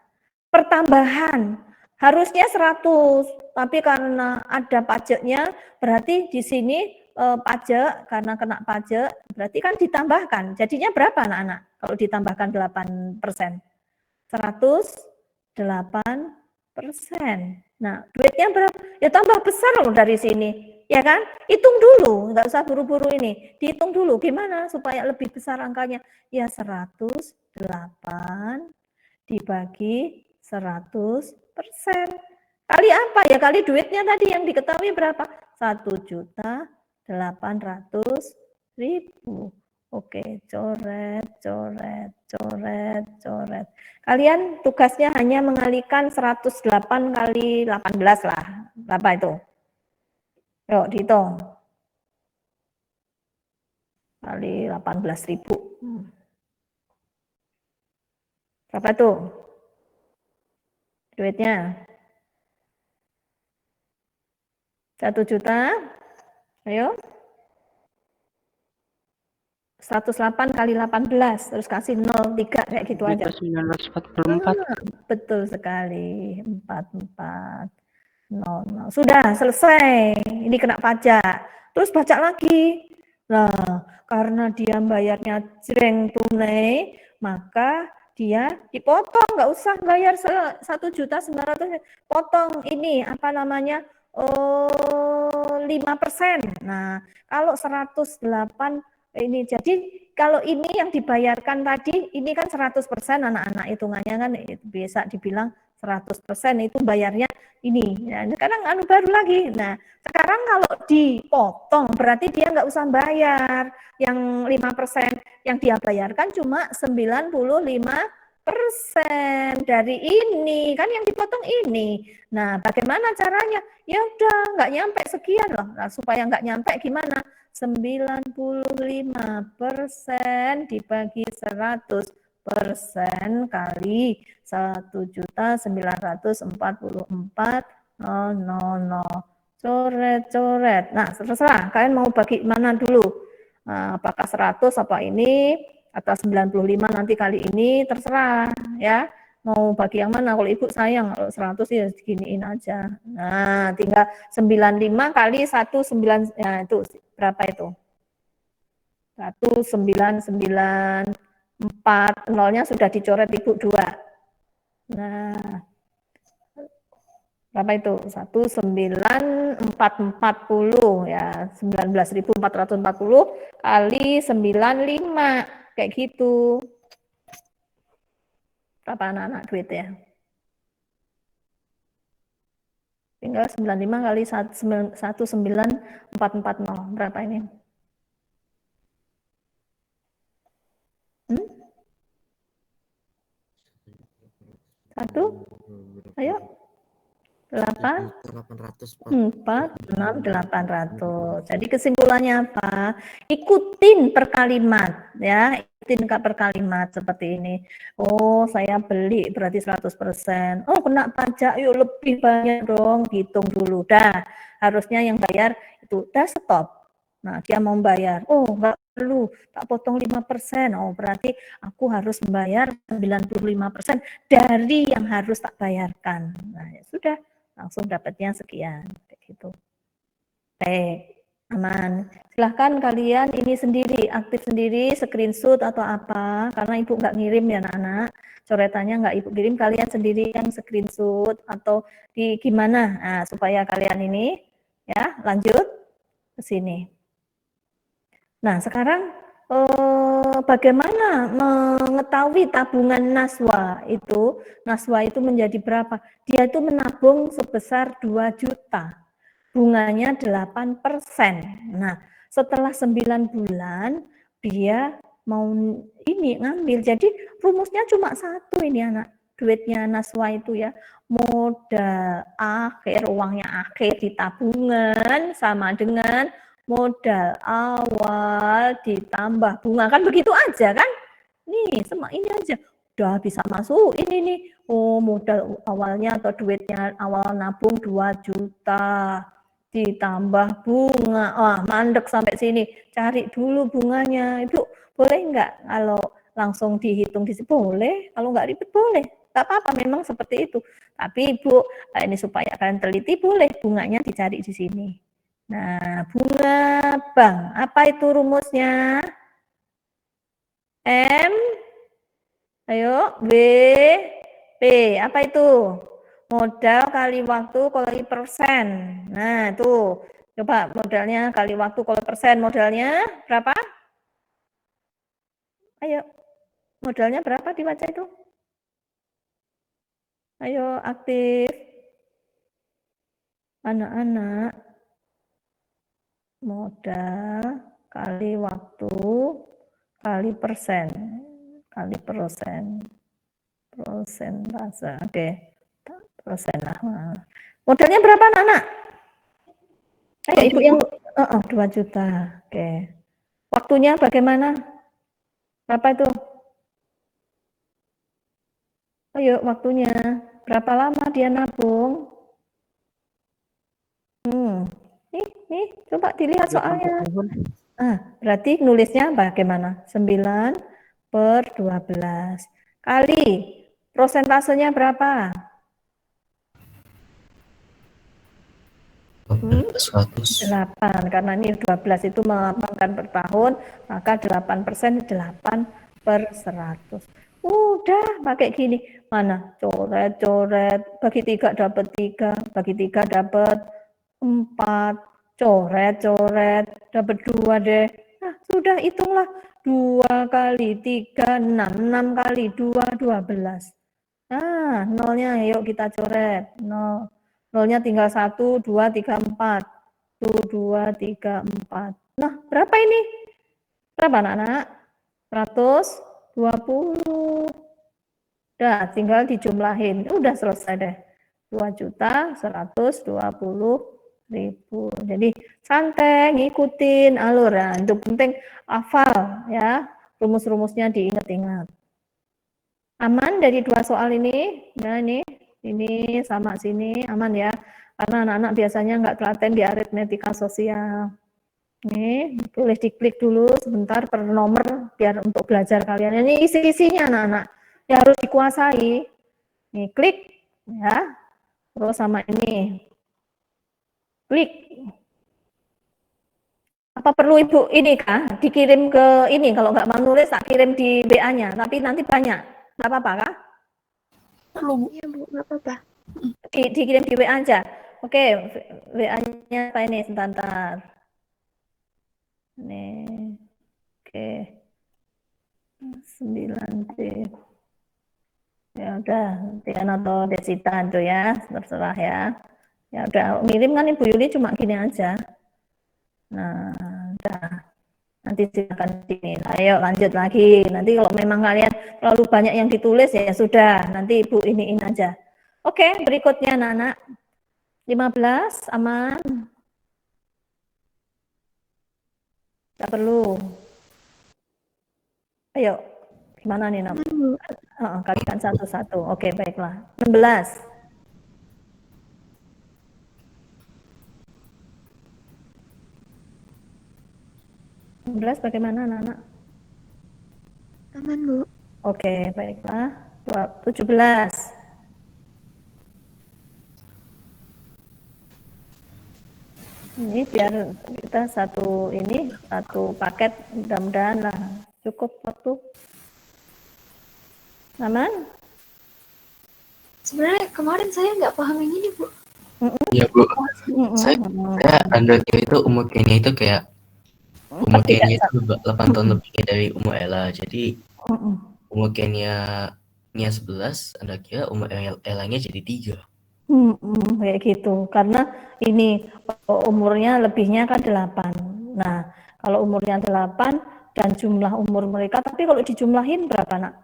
Pertambahan harusnya 100, tapi karena ada pajaknya, berarti di sini pajak, karena kena pajak, berarti kan ditambahkan. Jadinya berapa anak-anak kalau ditambahkan 8%? 108%. Nah, duitnya berapa? Ya tambah besar loh dari sini. Ya kan? Hitung dulu, nggak usah buru-buru ini. Dihitung dulu gimana supaya lebih besar angkanya. Ya 108 dibagi 100%. Kali apa ya? Kali duitnya tadi yang diketahui berapa? 1.800.000. Oke, coret, coret, coret, coret. Kalian tugasnya hanya mengalihkan 108 kali 18 lah. Berapa itu? Yuk, dihitung. Kali 18.000. Berapa itu? Duitnya? 1 juta. Ayo. 108 kali 18 terus kasih 03 kayak gitu aja. 1944. Betul sekali. 4400. Sudah selesai. Ini kena pajak. Terus baca lagi. Nah, karena dia bayarnya jreng tunai, maka dia dipotong, nggak usah bayar 1.900.000. Potong ini apa namanya? 5%. Nah, kalau 108 ini jadi kalau ini yang dibayarkan tadi ini kan 100% anak-anak hitungannya kan bisa dibilang 100% itu bayarnya ini. Nah, sekarang baru lagi. Nah, sekarang kalau dipotong berarti dia nggak usah bayar yang 5%, yang dia bayarkan cuma 95% dari ini kan yang dipotong ini. Nah, bagaimana caranya? Ya udah nggak nyampe sekian loh. Nah, supaya nggak nyampe gimana? 95% dibagi 100% kali 1.944.000. Coret-coret. Nah, terserah kalian mau bagi mana dulu. Nah, apakah 100 apa ini atau 95 nanti kali ini terserah ya. Mau bagi yang mana? Kalau ibu sayang kalau 100 ya seginiin aja. Nah, tinggal 95 kali 19, ya itu berapa itu? 1994, nolnya sudah dicoret ibu 2. Nah, berapa itu? 19.440 ya, 19.440 kali 95 kayak gitu. Berapa anak-anak duit ya? Tinggal 95 kali 19440. Berapa ini? Satu? Ayo. 800. Jadi kesimpulannya apa? Ikutin per kalimat ya, ikutin per kalimat seperti ini. Oh, saya beli berarti 100%. Oh, kena pajak yuk lebih banyak dong, hitung dulu. Dah, harusnya yang bayar itu dah stop. Nah, dia mau bayar. Oh, enggak perlu, tak potong 5%. Oh, berarti aku harus membayar 95% dari yang harus tak bayarkan. Nah, ya sudah. Langsung dapatnya sekian kayak gitu. Baik, aman. Silahkan kalian ini sendiri aktif sendiri, screenshot atau apa, karena ibu nggak ngirim ya anak-anak, coretannya nggak ibu kirim, kalian sendiri yang screenshot atau di gimana, nah, supaya kalian ini ya lanjut ke sini. Nah sekarang bagaimana mengetahui tabungan Naswa itu? Naswa itu menjadi berapa? Dia itu menabung sebesar 2 juta. Bunganya 8%. Nah, setelah 9 bulan dia mau ini ngambil. Jadi rumusnya cuma satu ini anak. Duitnya Naswa itu ya. Modal akhir, uangnya akhir di tabungan sama dengan modal awal ditambah bunga, kan begitu aja kan? Nih sama ini aja udah bisa masuk ini nih. Oh, modal awalnya atau duitnya awal nabung 2 juta ditambah bunga. Wah, mandek sampai sini. Cari dulu bunganya. Ibu, boleh nggak kalau langsung dihitung di sini? Boleh. Kalau nggak ribet boleh. Nggak apa-apa, memang seperti itu. Tapi Ibu, ini supaya kalian teliti, boleh bunganya dicari di sini. Nah, bunga bank. Apa itu rumusnya? M, ayo, B, P. Apa itu? Modal kali waktu kali persen. Nah, tuh. Coba modalnya kali waktu kali persen. Modalnya berapa? Ayo. Modalnya berapa dibaca itu? Ayo aktif. Anak-anak. Modal kali waktu kali persen. Kali persen. Persentase. Oke. Persen lah. Modalnya berapa anak-anak? Ayo ibu yang 2 juta. Oke. Waktunya bagaimana? Berapa itu? Ayo waktunya. Berapa lama dia nabung? Nih, coba dilihat soalnya. Berarti nulisnya bagaimana? 9/12. Kali prosentasenya berapa? 8, karena ini 12 itu melambangkan per tahun, maka 8%, 8/100. Udah pakai gini. Mana? Coret, bagi 3 dapat 3, bagi 3 dapat 4, coret, dapat 2 deh. Nah, sudah hitunglah. 2 kali 3, 6 kali 2, 12. Nah, nolnya yuk kita coret. Nolnya tinggal 1, 2, 3, 4. 1, 2, 3, 4. Nah, berapa ini? Berapa anak-anak? 120. Udah, tinggal dijumlahin. Udah selesai deh. 2.120.000. Jadi santai, ngikutin alur ya. Itu penting hafal ya. Rumus-rumusnya diingat-ingat. Aman dari 2 soal ini? Nah ini sama sini aman ya. Karena anak-anak biasanya nggak telaten di aritmetika sosial. Nih, boleh diklik dulu sebentar per nomor biar untuk belajar kalian. Ini isi-isinya anak-anak. Ya harus dikuasai. Nih, klik ya. Terus sama ini. Klik. Apa perlu Ibu ini kah? Dikirim ke ini, kalau nggak mau nulis tak kirim di WA-nya, tapi nanti banyak. Nggak apa-apa kah? Perlu, Bu. Iya, Bu, nggak apa-apa. Dikirim di WA aja. Oke, WA-nya apa ini? Sebentar. Nih. Oke. 9B. Ya udah, Tian atau Desita itu ya, terserah ya. Ya udah, ngirim kan Ibu Yuli cuma gini aja. Nah, udah. Nanti silakan sini. Ayo lanjut lagi. Nanti kalau memang kalian terlalu banyak yang ditulis ya sudah. Nanti Ibu iniin aja. Oke, berikutnya anak-anak. 15 aman. Tidak perlu. Ayo, gimana nih Nam? Kalikan satu-satu. Oke, baiklah. 16. Bagaimana anak-anak? Aman, Bu. Oke, baiklah. 17. Ini biar kita satu paket, mudah-mudahan lah cukup waktu. Aman? Sebenarnya kemarin saya nggak paham yang ini, Bu. Iya Bu, saya Androidnya itu umur Kenya itu kayak umur Kenya itu 8 tahun lebih dari umur Ella. Jadi umur Kenya 11, Anda kira umur Ella-nya jadi 3. Kayak gitu. Karena ini umurnya lebihnya kan 8. Nah, kalau umurnya 8 dan jumlah umur mereka, tapi kalau dijumlahin berapa nak?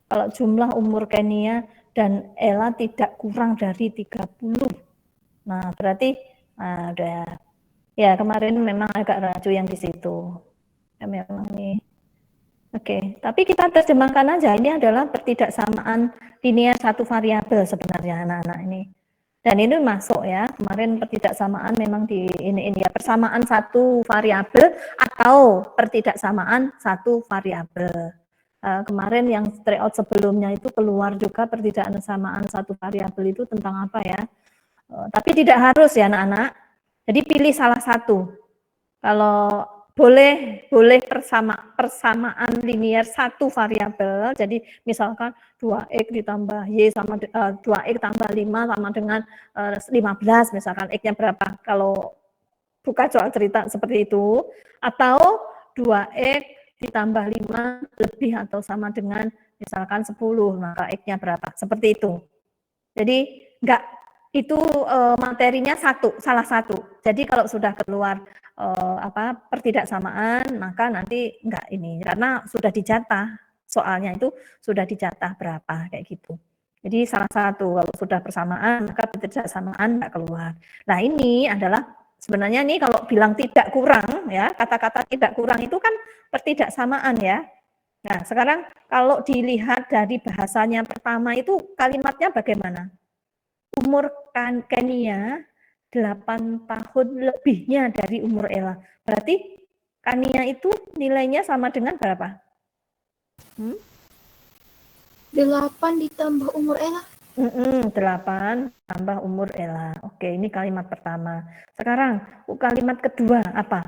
Kalau jumlah umur Kenia dan Ella tidak kurang dari 30. Nah, berarti udah. Ya, kemarin memang agak rancu yang di situ. Ya, memang nih. Oke, tapi kita terjemahkan aja. Ini adalah pertidaksamaan linear satu variabel sebenarnya anak-anak ini. Dan ini masuk ya. Kemarin pertidaksamaan memang di ini ya, persamaan satu variabel atau pertidaksamaan satu variabel. Kemarin yang tryout sebelumnya itu keluar juga pertidaksamaan satu variabel itu tentang apa ya? Tapi tidak harus ya anak-anak. Jadi pilih salah satu. Kalau boleh persamaan linier satu variabel. Jadi misalkan 2x ditambah y sama 2x tambah 5 sama dengan 15, misalkan x-nya berapa kalau buka soal cerita seperti itu, atau 2x ditambah 5 lebih atau sama dengan misalkan 10, maka x-nya berapa, seperti itu. Jadi enggak, itu materinya salah satu. Jadi kalau sudah keluar pertidaksamaan, maka nanti enggak ini, karena sudah dijatah, soalnya itu sudah dijatah berapa, kayak gitu. Jadi salah satu, kalau sudah persamaan, maka pertidaksamaan enggak keluar. Nah ini adalah sebenarnya nih kalau bilang tidak kurang, ya kata-kata tidak kurang itu kan pertidaksamaan ya. Nah sekarang kalau dilihat dari bahasanya pertama itu kalimatnya bagaimana? Umur Kania 8 tahun lebihnya dari umur Ella. Berarti Kania itu nilainya sama dengan berapa? 8 ditambah umur Ella. 8 tambah umur Ella. Oke, ini kalimat pertama. Sekarang kalimat kedua apa?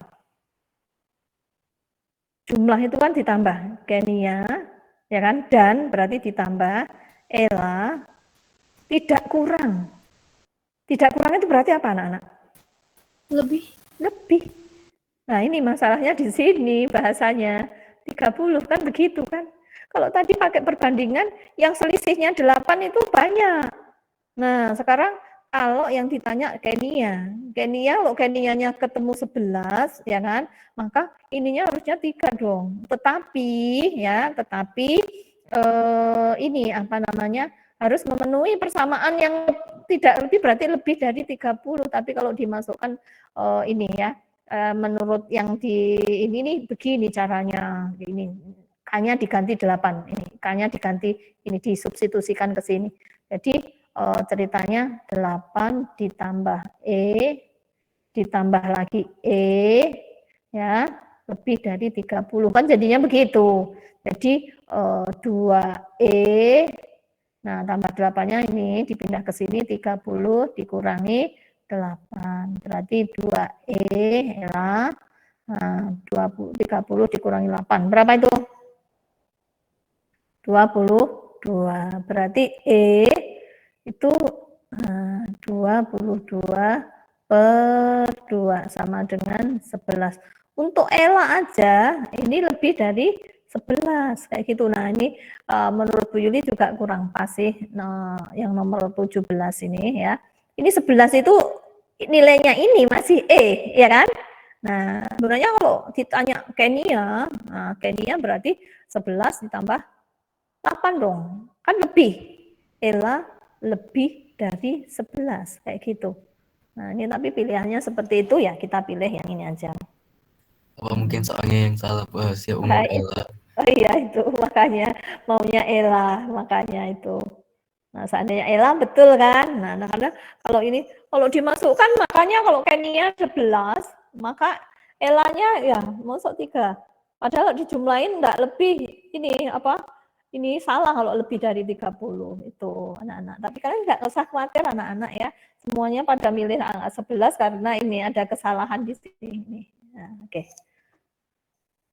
Jumlah itu kan ditambah Kenia, ya kan? Dan berarti ditambah Ella, tidak kurang. Tidak kurang itu berarti apa anak-anak? Lebih. Nah ini masalahnya di sini bahasanya 30 kan begitu kan. Kalau tadi pakai perbandingan yang selisihnya 8 itu banyak. Nah sekarang kalau yang ditanya Kenia kalau Kenianya ketemu 11 ya kan, maka ininya harusnya 3 dong. Tetapi ini apa namanya, harus memenuhi persamaan yang tidak lebih, berarti lebih dari 30. Tapi kalau dimasukkan ini ya, menurut yang di ini nih begini caranya, ini K-nya diganti 8, ini K-nya diganti, ini disubstitusikan ke sini. Jadi ceritanya 8 ditambah E ditambah lagi E ya, lebih dari 30 kan jadinya begitu. Jadi 2E, nah tambah 8-nya ini dipindah ke sini, 30 dikurangi 8, berarti 2E Ella. Nah 30 dikurangi 8 berapa itu? 22, berarti E itu 22 per 2 sama dengan 11. Untuk Ella aja ini lebih dari 11 kayak gitu. Nah ini menurut Bu Yuli juga kurang pas sih, yang nomor 17 ini ya. Ini 11 itu nilainya ini masih E ya kan. Nah sebenarnya kalau ditanya Kenia, nah Kenia berarti 11 ditambah 8 dong, kan lebih. Ella lebih dari 11 kayak gitu. Nah ini tapi pilihannya seperti itu ya, kita pilih yang ini aja. Apa mungkin soalnya yang salah bahas ya umur Ella. Oh iya itu makanya maunya Ella, makanya itu. Nah seandainya Ella betul kan. Nah karena kalau ini kalau dimasukkan, makanya kalau Kenia 11 maka Ellanya ya masuk 3. Padahal dijumlahin enggak lebih, ini apa? Ini salah kalau lebih dari 30 itu anak-anak. Tapi kalian enggak usah khawatir anak-anak ya. Semuanya pada milih angka 11 karena ini ada kesalahan di sini. Nah, oke.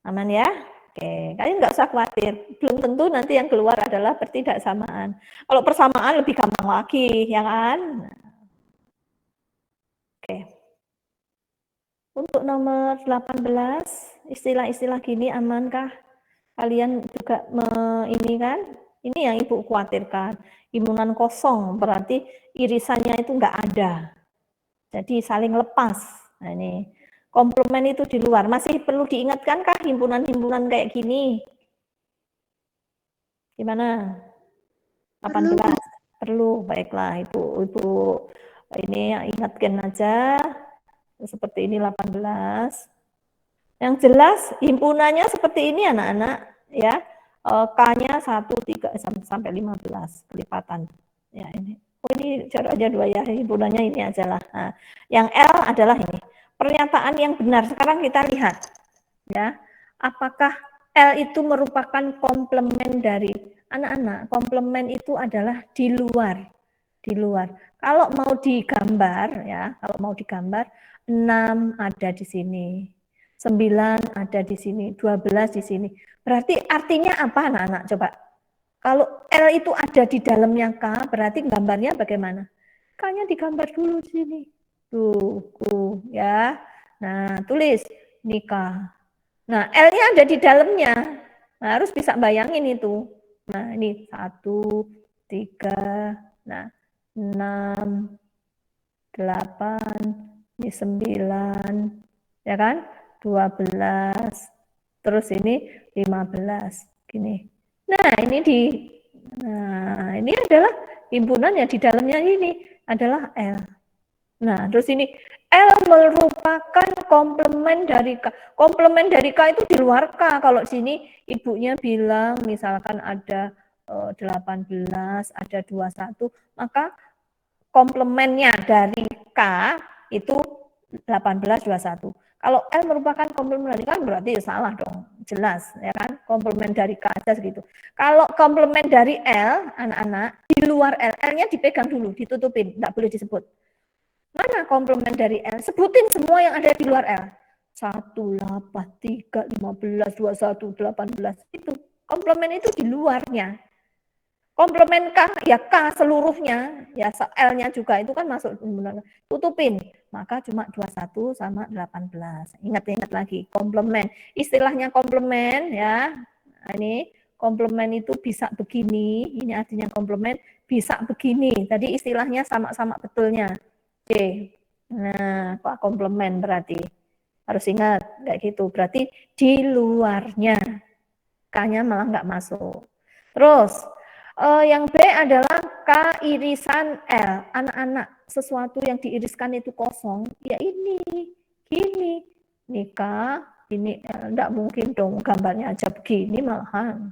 Aman ya? Oke, kalian nggak usah khawatir. Belum tentu nanti yang keluar adalah pertidaksamaan. Kalau persamaan lebih gampang lagi, ya kan? Oke. Untuk nomor 18, istilah-istilah gini amankah? Kalian juga ini kan? Ini yang Ibu khawatirkan. Imunan kosong, berarti irisannya itu nggak ada. Jadi saling lepas. Nah ini. Komplement itu di luar. Masih perlu diingatkankah himpunan-himpunan kayak gini? Gimana? 18? Perlu. Baiklah, Ibu ini ingatkan aja. Seperti ini 18. Yang jelas himpunannya seperti ini anak-anak ya. K-nya 1, 3 sampai 15 kelipatan. Ya ini. Oh ini caranya 2 ya. Himpunannya ini aja lah. Nah, yang L adalah ini. Pernyataan yang benar. Sekarang kita lihat ya, apakah L itu merupakan komplement dari anak-anak. Komplement itu adalah di luar. Kalau mau digambar ya, 6 ada di sini. 9 ada di sini, 12 di sini. Berarti artinya apa anak-anak? Coba. Kalau L itu ada di dalamnya K, berarti gambarnya bagaimana? K-nya digambar dulu di sini. Tuh, ya. Nah, tulis ini K. Nah, L-nya ada di dalamnya. Nah, harus bisa bayangin itu. Nah, ini 1, 3, nah, 6, 8, ini 9, ya kan? 12, terus ini 15, gini. Nah, ini adalah himpunan yang di dalamnya ini adalah L. Nah, terus ini L merupakan komplement dari K. Komplement dari K itu di luar K. Kalau sini ibunya bilang misalkan ada 18, ada 21, maka komplementnya dari K itu 18, 21. Kalau L merupakan komplement dari K berarti salah dong, jelas ya kan? Komplement dari K aja segitu. Kalau komplement dari L, anak-anak, di luar L, L-nya dipegang dulu, ditutupin, nggak boleh disebut. Mana komplement dari L? Sebutin semua yang ada di luar L. 1, 8, 3, 15, 21, 18. Itu. Komplement itu di luarnya. Komplement K, ya K seluruhnya. Ya L-nya juga itu kan masuk. Tutupin. Maka cuma 21 sama 18. Ingat-ingat lagi. Komplement. Istilahnya komplement ya. Ini komplement itu bisa begini. Ini artinya komplement. Bisa begini. Tadi istilahnya sama-sama betulnya. Oke, nah Pak komplement berarti harus ingat kayak gitu. Berarti di luarnya, K-nya malah nggak masuk. Terus yang B adalah K irisan L. Anak-anak, sesuatu yang diiriskan itu kosong, ya ini, gini. Ini K, ini L. Nggak mungkin dong gambarnya aja begini malahan.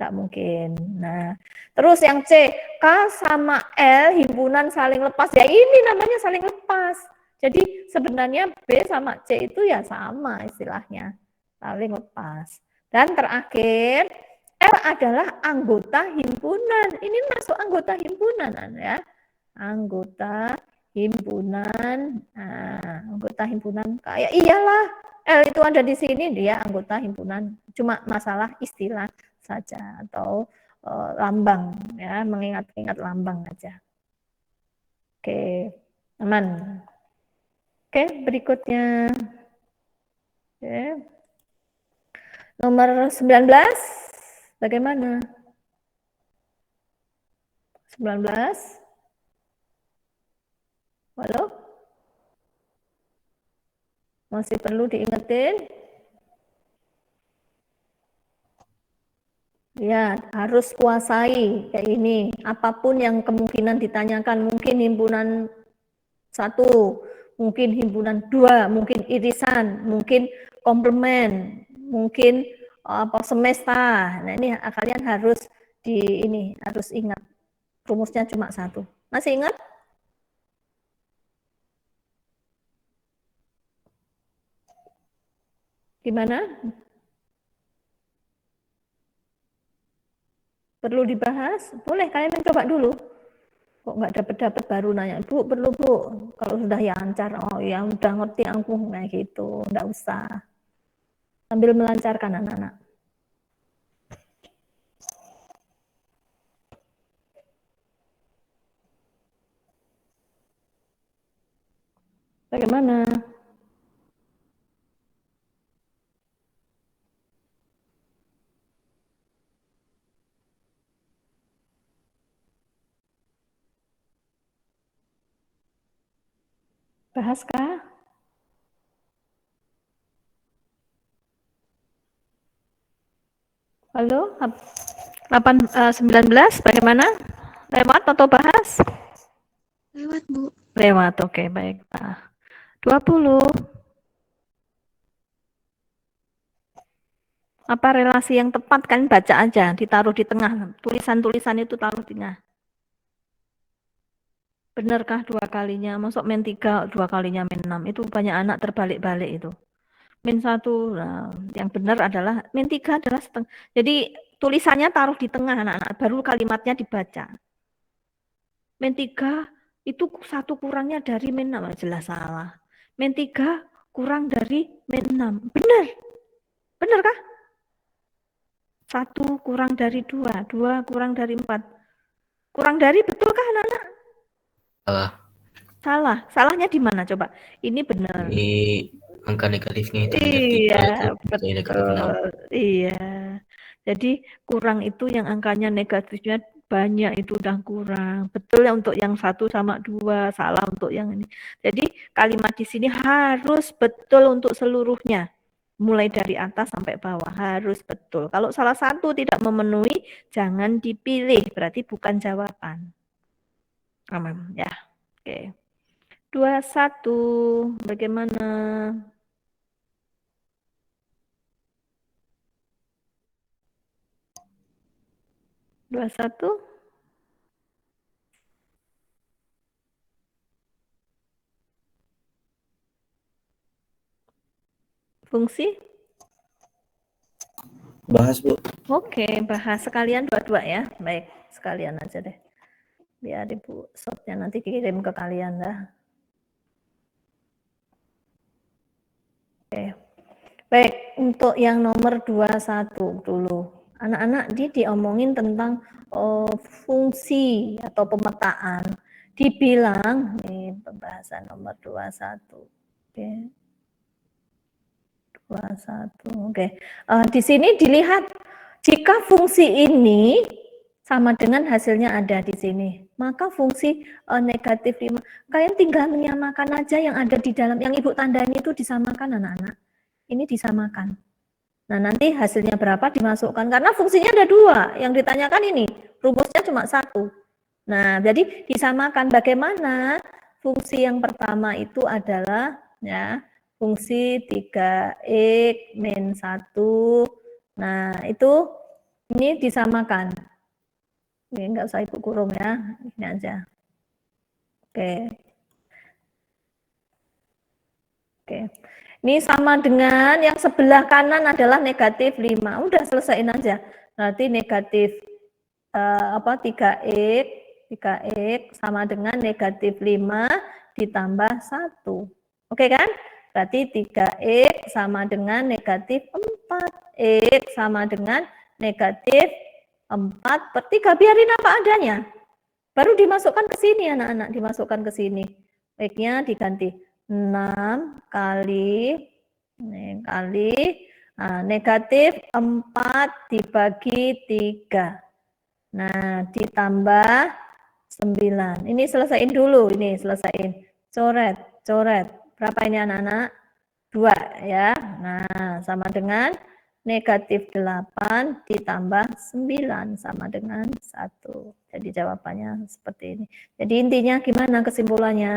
Nggak mungkin. Nah, terus yang C, K sama L himpunan saling lepas. Ya ini namanya saling lepas. Jadi sebenarnya B sama C itu ya sama istilahnya. Saling lepas. Dan terakhir, L adalah anggota himpunan. Ini masuk anggota himpunan ya. Anggota himpunan. Nah, anggota himpunan kayak iyalah L itu ada di sini, dia anggota himpunan. Cuma masalah istilah saja atau lambang ya, mengingat-ingat lambang aja. Oke, aman. Oke, berikutnya. Oke. Nomor 19 bagaimana? 19. Halo? Masih perlu diingetin? Ya, harus kuasai kayak ini. Apapun yang kemungkinan ditanyakan, mungkin himpunan 1, mungkin himpunan 2, mungkin irisan, mungkin komplement, mungkin apa semesta. Nah, ini kalian harus harus ingat. Rumusnya cuma 1. Masih ingat? Gimana? Perlu dibahas? Boleh, kalian mencoba dulu. Kok nggak dapat baru nanya, Bu, perlu Bu. Kalau sudah ya lancar, oh ya udah ngerti aku, nah gitu, nggak usah. Sambil melancarkan anak-anak. Bagaimana? Bahaskah? Halo, 19 bagaimana? Lewat atau bahas? Lewat, Bu. Lewat, oke, baik. 20. Apa relasi yang tepat kan baca aja, ditaruh di tengah. Tulisan-tulisan itu taruh di tengah. Benarkah 2 kalinya? Masuk min 3, 2 kalinya min 6. Itu banyak anak terbalik-balik itu. Min 1, nah, yang benar adalah min 3 adalah setengah. Jadi tulisannya taruh di tengah anak-anak, baru kalimatnya dibaca. Min 3 itu 1 kurangnya dari min 6, jelas salah. Min 3 kurang dari min 6. Benar? Benar kah? 1 kurang dari 2, 2 kurang dari 4. Kurang dari, betulkah anak-anak? Salah. Salah. Salahnya di mana coba? Ini benar. Di angka negatifnya itu Iya, negatif 3 itu negatif 6. betul. Iya. Jadi kurang itu yang angkanya negatifnya banyak, itu udah kurang. Betul ya untuk yang 1 sama 2, salah untuk yang ini. Jadi kalimat di sini harus betul untuk seluruhnya. Mulai dari atas sampai bawah harus betul. Kalau salah satu tidak memenuhi, jangan dipilih, berarti bukan jawaban. Aman ya. Oke. 21 bagaimana? Dua satu. Fungsi? Bahas, Bu. Oke, bahas sekalian dua-dua ya. Baik, sekalian aja deh. Biar Ibu shotnya nanti kirim ke kalian dah. Oke. Baik, untuk yang nomor 21 dulu. Anak-anak diomongin tentang fungsi atau pemetaan. Dibilang, nih pembahasan nomor 21. Oke. 21. Oke. Di sini dilihat jika fungsi ini sama dengan hasilnya ada di sini, maka fungsi negatif 5, kalian tinggal menyamakan aja yang ada di dalam, yang Ibu tandain itu disamakan anak-anak. Ini disamakan. Nah, nanti hasilnya berapa dimasukkan, karena fungsinya ada 2, yang ditanyakan ini, rumusnya cuma 1. Nah, jadi disamakan. Bagaimana? Fungsi yang pertama itu adalah ya, fungsi 3x min 1. Nah, itu ini disamakan. Ini enggak usah Ibu kurung ya, ini aja. Oke. Oke. Ini sama dengan yang sebelah kanan adalah negatif 5. Udah selesaiin aja. Berarti negatif 3x sama dengan negatif 5 ditambah 1. Oke kan? Berarti 3x sama dengan negatif 4. X sama dengan negatif 4 per 3. Biarin apa adanya. Baru dimasukkan ke sini anak-anak. Dimasukkan ke sini. X-nya diganti 6 kali negatif 4 dibagi 3. Nah, ditambah 9. Ini selesaiin dulu, ini selesaiin. Coret. Berapa ini anak-anak? 2 ya. Nah, sama dengan negatif 8 ditambah 9 sama dengan 1. Jadi jawabannya seperti ini. Jadi intinya gimana kesimpulannya?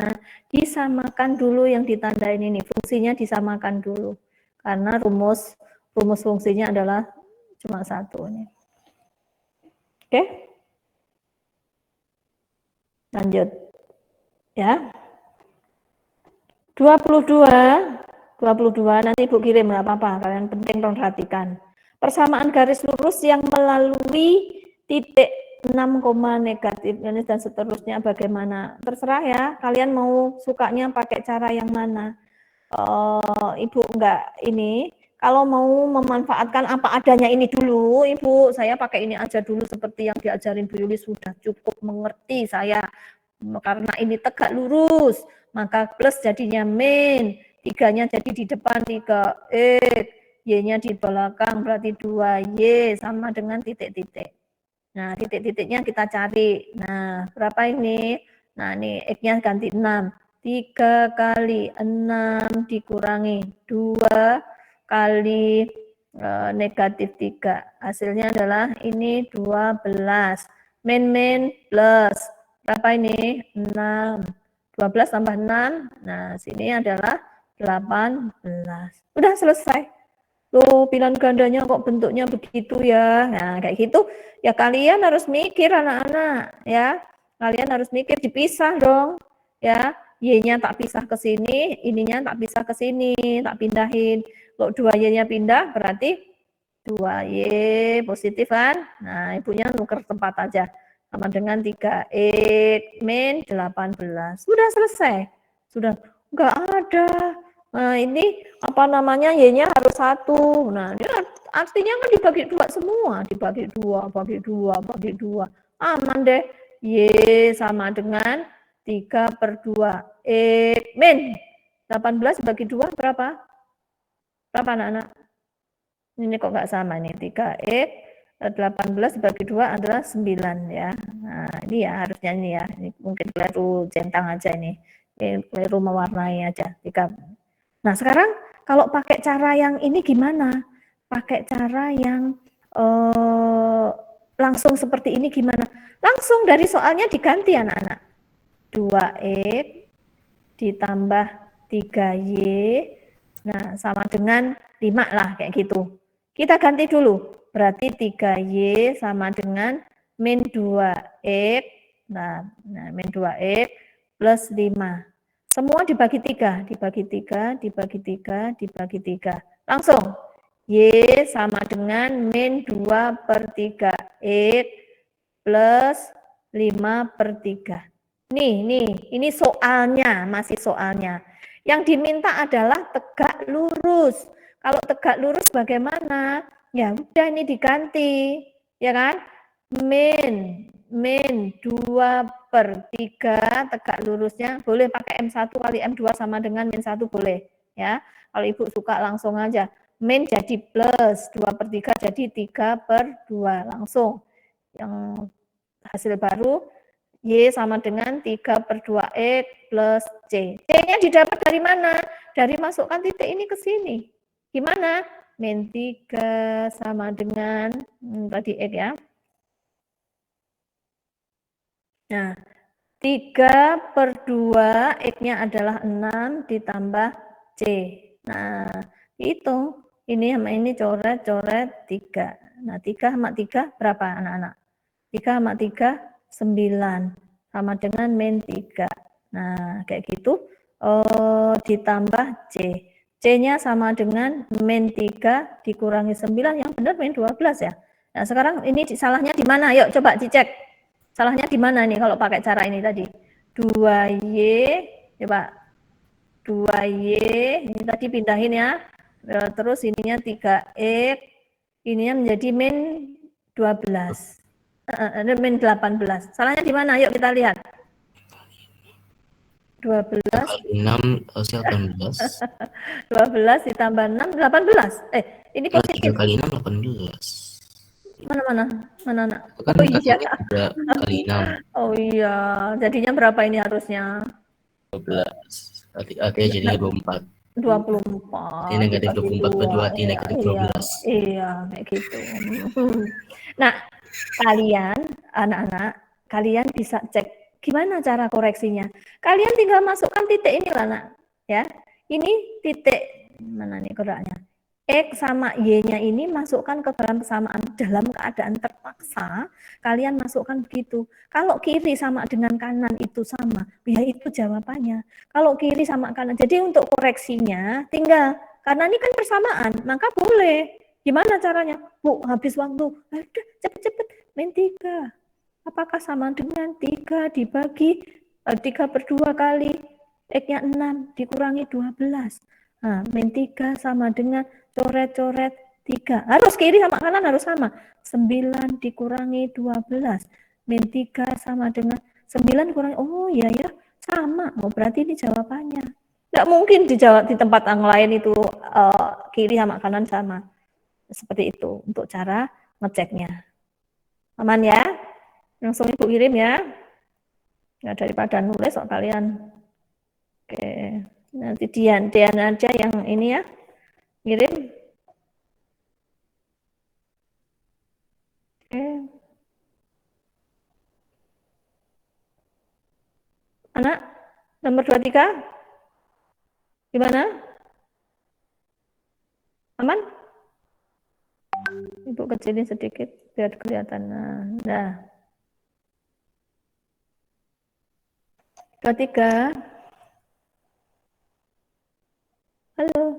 Disamakan dulu yang ditandain ini. Fungsinya disamakan dulu. Karena rumus fungsinya adalah cuma 1 ini. Oke? Lanjut. Ya. 22 nanti Ibu kirim, nggak apa-apa, kalian penting perhatikan. Persamaan garis lurus yang melalui titik 6, negatif ini dan seterusnya bagaimana? Terserah ya, kalian mau sukanya pakai cara yang mana. Ibu enggak ini, kalau mau memanfaatkan apa adanya ini dulu, Ibu, saya pakai ini aja dulu seperti yang diajarin Bu Yuli, sudah cukup mengerti saya. Karena ini tegak lurus, maka plus jadinya min. 3-nya jadi di depan 3x, y-nya di belakang berarti 2y sama dengan titik-titik. Nah, titik-titiknya kita cari. Nah, berapa ini? Nah, ini x-nya ganti 6. 3 kali 6 dikurangi 2 kali negatif 3. Hasilnya adalah ini 12. Min plus. Berapa ini? 6. 12 tambah 6. Nah, sini adalah 18. Udah selesai. Loh, pilihan gandanya kok bentuknya begitu ya. Nah, kayak gitu. Ya kalian harus mikir anak-anak ya. Kalian harus mikir, dipisah dong. Ya, y-nya tak pisah ke sini, ininya tak pisah ke sini, tak pindahin. Kalau 2y-nya pindah berarti 2y positif kan? Nah, ibunya nuker tempat aja. Sama dengan 3x min 18. Sudah selesai. Sudah. Enggak ada Nah, ini apa namanya, Y-nya harus 1. Nah, dia artinya kan dibagi 2 semua, dibagi 2, bagi 2, bagi 2. Aman deh. Y sama dengan 3/2. Min 18 bagi 2 berapa? Berapa anak-anak? Ini kok nggak sama nih, 3X 18 bagi 2 adalah 9 ya. Nah, ini ya harusnya ini ya. Ini mungkin keliru centang aja ini. Keliru mewarnai aja. Nah, sekarang kalau pakai cara yang ini gimana? Pakai cara yang langsung seperti ini gimana? Langsung dari soalnya diganti anak-anak. 2X ditambah 3Y, nah sama dengan 5 lah kayak gitu. Kita ganti dulu, berarti 3Y sama dengan min 2X, nah min 2X plus 5. Semua dibagi 3, dibagi 3, dibagi 3, dibagi 3. Langsung, Y sama dengan min 2/3X plus 5/3. Nih, ini soalnya, masih soalnya. Yang diminta adalah tegak lurus. Kalau tegak lurus bagaimana? Ya udah ini diganti, ya kan? Min 2/3 tegak lurusnya boleh pakai M1 kali M2 sama dengan min 1 boleh, ya. Kalau Ibu suka langsung aja. Min jadi plus 2/3 jadi 3/2 langsung. Yang hasil baru Y sama dengan 3/2X plus C. C-nya didapat dari mana? Dari masukkan titik ini ke sini. Gimana? Min 3 sama dengan tadi X ya. Nah, 3/2 X-nya adalah 6 ditambah C. Nah, itu. Ini sama ini coret-coret 3. Nah, 3 sama 3 berapa anak-anak? 3 sama 3, 9. Sama dengan min 3. Nah, kayak gitu. Ditambah C. C-nya sama dengan min 3 dikurangi 9. Yang benar min 12 ya. Nah, sekarang ini salahnya di mana? Yuk, coba dicek. Salahnya di mana nih kalau pakai cara ini tadi? 2Y, coba. 2Y, ini tadi pindahin ya. Terus ininya 3X, ininya menjadi min 12. Min 18. Salahnya di mana? Yuk kita lihat. 12 kali 6 hasil 18. 12 ditambah 6 18. Ini positif. 3 kali 6 18. Mana anak? Kan Oh iya. 3 kali 6. Oh iya. Jadinya berapa ini harusnya? 12. Artinya jadi 24. 24. T negatif 24 per 2, T negatif 12. Iya, kayak gitu. Nah, kalian, anak-anak, kalian bisa cek gimana cara koreksinya. Kalian tinggal masukkan titik ini lah, nak. Ya, ini titik mana nih geraknya? X sama Y-nya ini masukkan ke dalam persamaan. Dalam keadaan terpaksa, kalian masukkan begitu. Kalau kiri sama dengan kanan itu sama, ya itu jawabannya. Kalau kiri sama kanan, jadi untuk koreksinya tinggal, karena ini kan persamaan, maka boleh. Gimana caranya? Bu, habis waktu. Aduh, cepet-cepet. Min 3. Apakah sama dengan 3 dibagi 3/2 kali X-nya 6 dikurangi 12. Nah, min 3 sama dengan coret-coret 3. Harus kiri sama kanan harus sama. 9 dikurangi 12. Min 3 sama dengan 9 kurangi. Oh iya ya, sama. Oh, berarti ini jawabannya. Nggak mungkin dijawab di tempat yang lain itu kiri sama kanan sama. Seperti itu untuk cara ngeceknya. Aman ya? Langsung Ibu kirim ya. Ya daripada nulis kok kalian. Oke. Nanti Dian aja yang ini ya. Kirim. Oke. Anak nomor 23. Gimana? Aman? Ibu kecilin sedikit biar kelihatan. Nah. 23. Halo.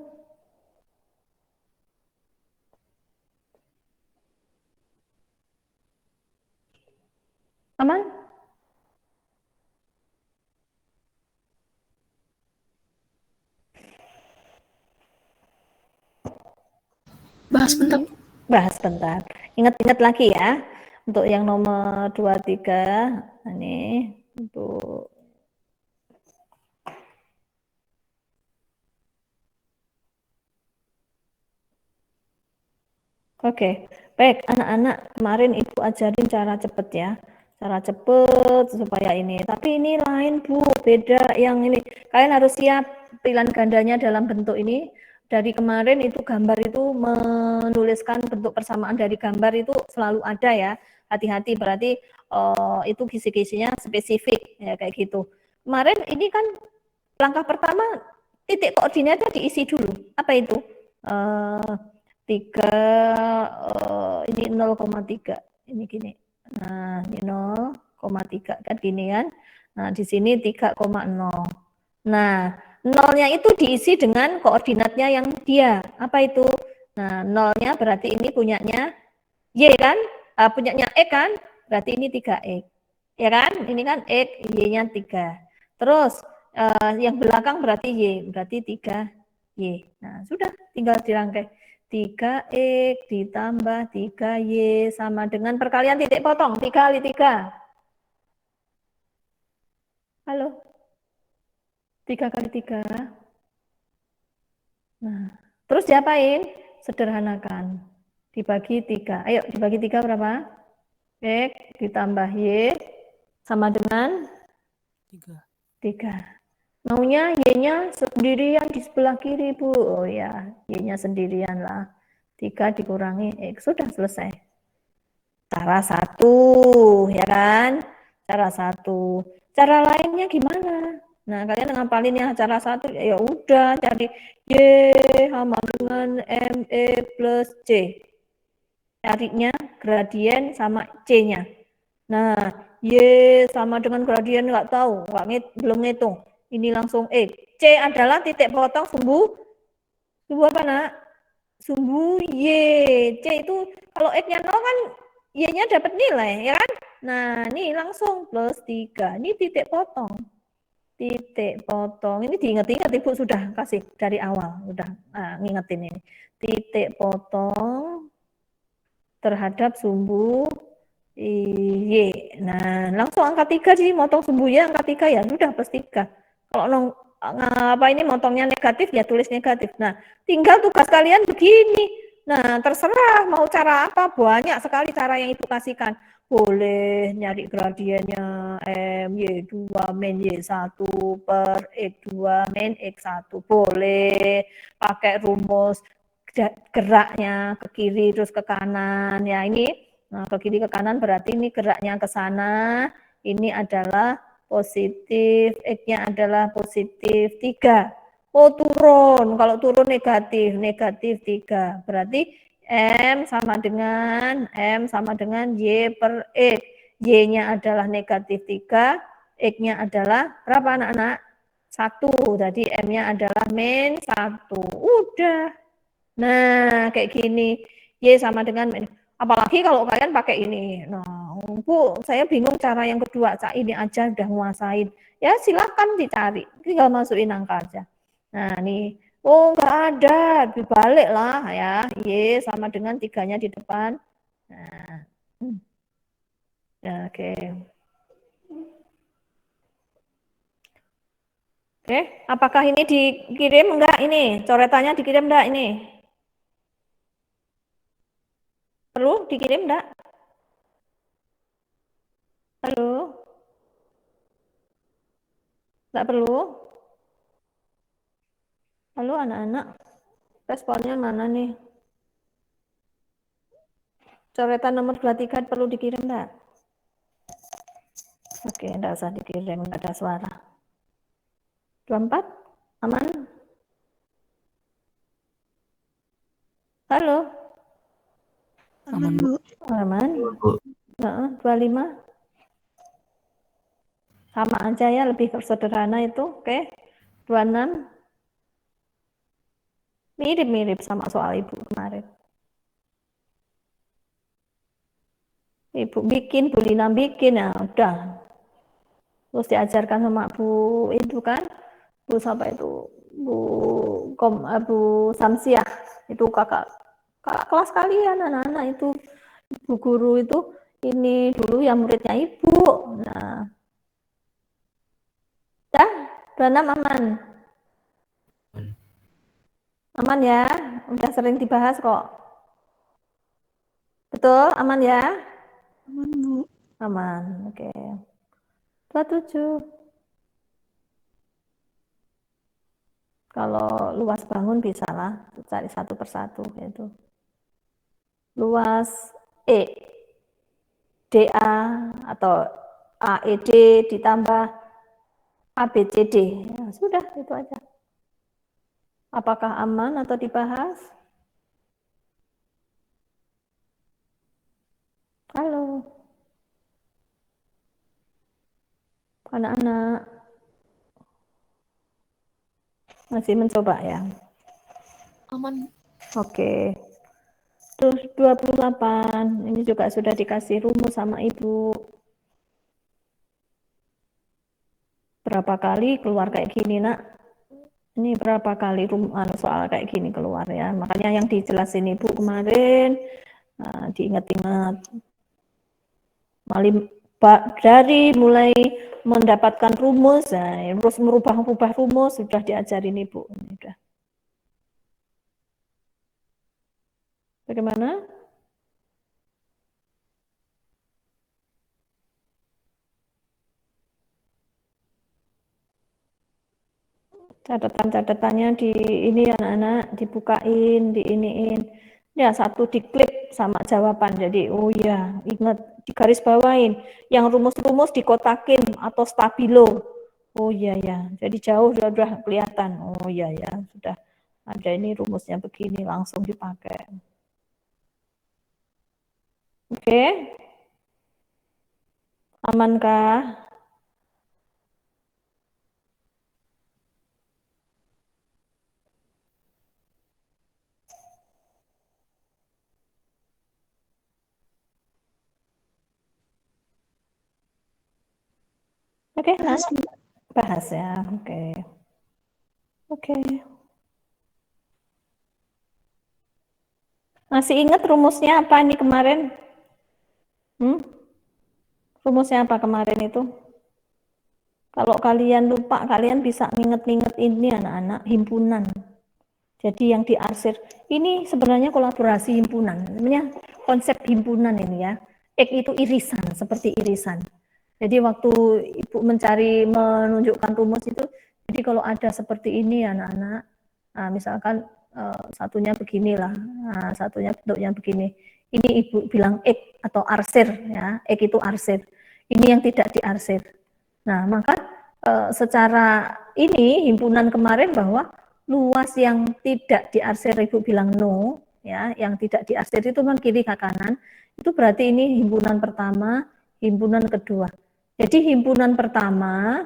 Aman? Bahas bentar. Bahas bentar. Ingat-ingat lagi ya. Untuk yang nomor 23, ini untuk Oke, baik anak-anak, kemarin Ibu ajarin cara cepet ya. Cara cepet supaya ini. Tapi ini lain Bu, beda yang ini. Kalian harus siap pilihan gandanya dalam bentuk ini. Dari kemarin itu gambar itu menuliskan bentuk persamaan dari gambar itu selalu ada ya. Hati-hati berarti itu kisi-kisinya spesifik ya kayak gitu. Kemarin ini kan langkah pertama titik koordinatnya diisi dulu. Apa itu? 3 ini 0,3 ini gini. Nah, ini 0,3 kan gini kan. Nah, di sini 3,0. Nah, nolnya itu diisi dengan koordinatnya yang dia. Apa itu? Nah, nolnya berarti ini punyanya Y kan? Punyanya X kan? Berarti ini 3X. Ya kan? Ini kan X, Y-nya 3. Terus yang belakang berarti Y, berarti 3Y. Nah, sudah tinggal dirangkai. 3X ditambah 3Y sama dengan perkalian titik potong. 3 kali 3. Halo? 3 kali 3. Nah, terus diapain? Sederhanakan. Dibagi 3. Ayo, dibagi 3 berapa? X ditambah Y sama dengan 3. Maunya Y-nya sendirian di sebelah kiri, Bu. Oh ya, Y-nya sendirian lah. 3 dikurangi X. Sudah selesai. Cara satu, ya kan? Cara satu. Cara lainnya gimana? Nah, kalian ngapalin ya cara satu, ya udah cari Y sama dengan ME plus C. Carinya gradien sama C-nya. Nah, Y sama dengan gradien nggak tahu, belum ngitung. Ini langsung X. C adalah titik potong sumbu apa nak? Sumbu Y. C itu kalau X-nya 0 kan Y-nya dapat nilai, ya kan? Nah, ini langsung plus 3. Ini titik potong. Titik potong. Ini diingat-ingat Ibu sudah kasih dari awal. Udah ngingetin ini. Titik potong terhadap sumbu Y. Nah, langsung angka 3 sih, motong sumbu Y angka 3 ya, sudah plus 3. Kalau apa ini motongnya negatif ya tulis negatif. Nah, tinggal tugas kalian begini. Nah, terserah mau cara apa, banyak sekali cara yang Ibu kasihkan. Boleh nyari gradiennya M, Y2 min Y1 per X2 min X1. Boleh pakai rumus geraknya ke kiri terus ke kanan. Ya, ini ke kiri ke kanan berarti ini geraknya ke sana. Ini adalah positif, X-nya adalah positif 3. Oh, turun. Kalau turun negatif 3. Berarti M sama dengan Y per X. Y-nya adalah negatif 3, X-nya adalah berapa anak-anak? 1. Jadi M-nya adalah min 1. Udah. Nah, kayak gini. Y sama dengan min. Apalagi kalau kalian pakai ini. Nah, Bu, saya bingung cara yang kedua. Saya ini aja udah nguasain. Ya, silahkan dicari. Tinggal masukin angka aja. Nah, nih. Oh, enggak ada. Dibalik lah ya. Y sama dengan 3-nya di depan. Nah. Ya, oke. Oke, apakah ini dikirim enggak ini? Coretannya dikirim enggak ini? Perlu dikirim enggak? Halo? Enggak perlu? Halo anak-anak? Responnya mana nih? Coretan nomor 23 perlu dikirim enggak? Oke, enggak usah dikirim, enggak ada suara. 24? Aman? Halo? Aman, Bu. Aman? 25? Sama aja ya, lebih sederhana itu. Oke. 26? Mirip-mirip sama soal Ibu kemarin. Ibu bikin, Bu Lina bikin, ya udah. Terus diajarkan sama Bu itu kan, Bu siapa itu? Bu Samsiah, itu kakak kelas kalian anak-anak itu, ibu guru itu ini dulu yang muridnya ibu. Nah, dah, berenam aman. Aman ya, udah sering dibahas kok. Betul, aman ya? Aman, Bu. Aman, oke. 27. Kalau luas bangun bisa lah, cari satu persatu itu. Luas E, DA atau AED ditambah ABCD. Ya, sudah, itu aja. Apakah aman atau dibahas? Halo, anak-anak. Masih mencoba ya? Aman. Oke. Terus 28, ini juga sudah dikasih rumus sama ibu. Berapa kali keluar kayak gini, nak? Ini berapa kali soal kayak gini keluar ya. Makanya yang dijelasin ibu kemarin, diingat-ingat. Dari mulai mendapatkan rumus, terus merubah rumus, sudah diajarin ibu. Sudah. Bagaimana? Catatan-catatannya di ini anak-anak dibukain, diiniin. Ya, satu diklik sama jawaban. Jadi, oh ya, ingat digaris bawain. Yang rumus-rumus dikotakin atau stabilo. Oh iya ya. Jadi jauh sudah kelihatan. Oh iya ya, sudah ada ini rumusnya begini, langsung dipakai. Oke. Amankah? Oke, bahas ya. Oke. Oke. Masih ingat rumusnya apa nih kemarin? Rumusnya apa kemarin itu? Kalau kalian lupa, kalian bisa nginget-nginget ini anak-anak, himpunan. Jadi yang diarsir, ini sebenarnya kolaborasi himpunan. Namanya konsep himpunan ini ya. X itu irisan, seperti irisan. Jadi waktu ibu menunjukkan rumus itu, jadi kalau ada seperti ini anak-anak, misalkan satunya beginilah, satunya bentuknya begini. Ini ibu bilang X atau arsir ya, X itu arsir. Ini yang tidak diarsir. Nah, maka secara ini himpunan kemarin bahwa luas yang tidak diarsir ibu bilang no, ya, yang tidak diarsir itu kan kiri ke kanan, itu berarti ini himpunan pertama, himpunan kedua. Jadi himpunan pertama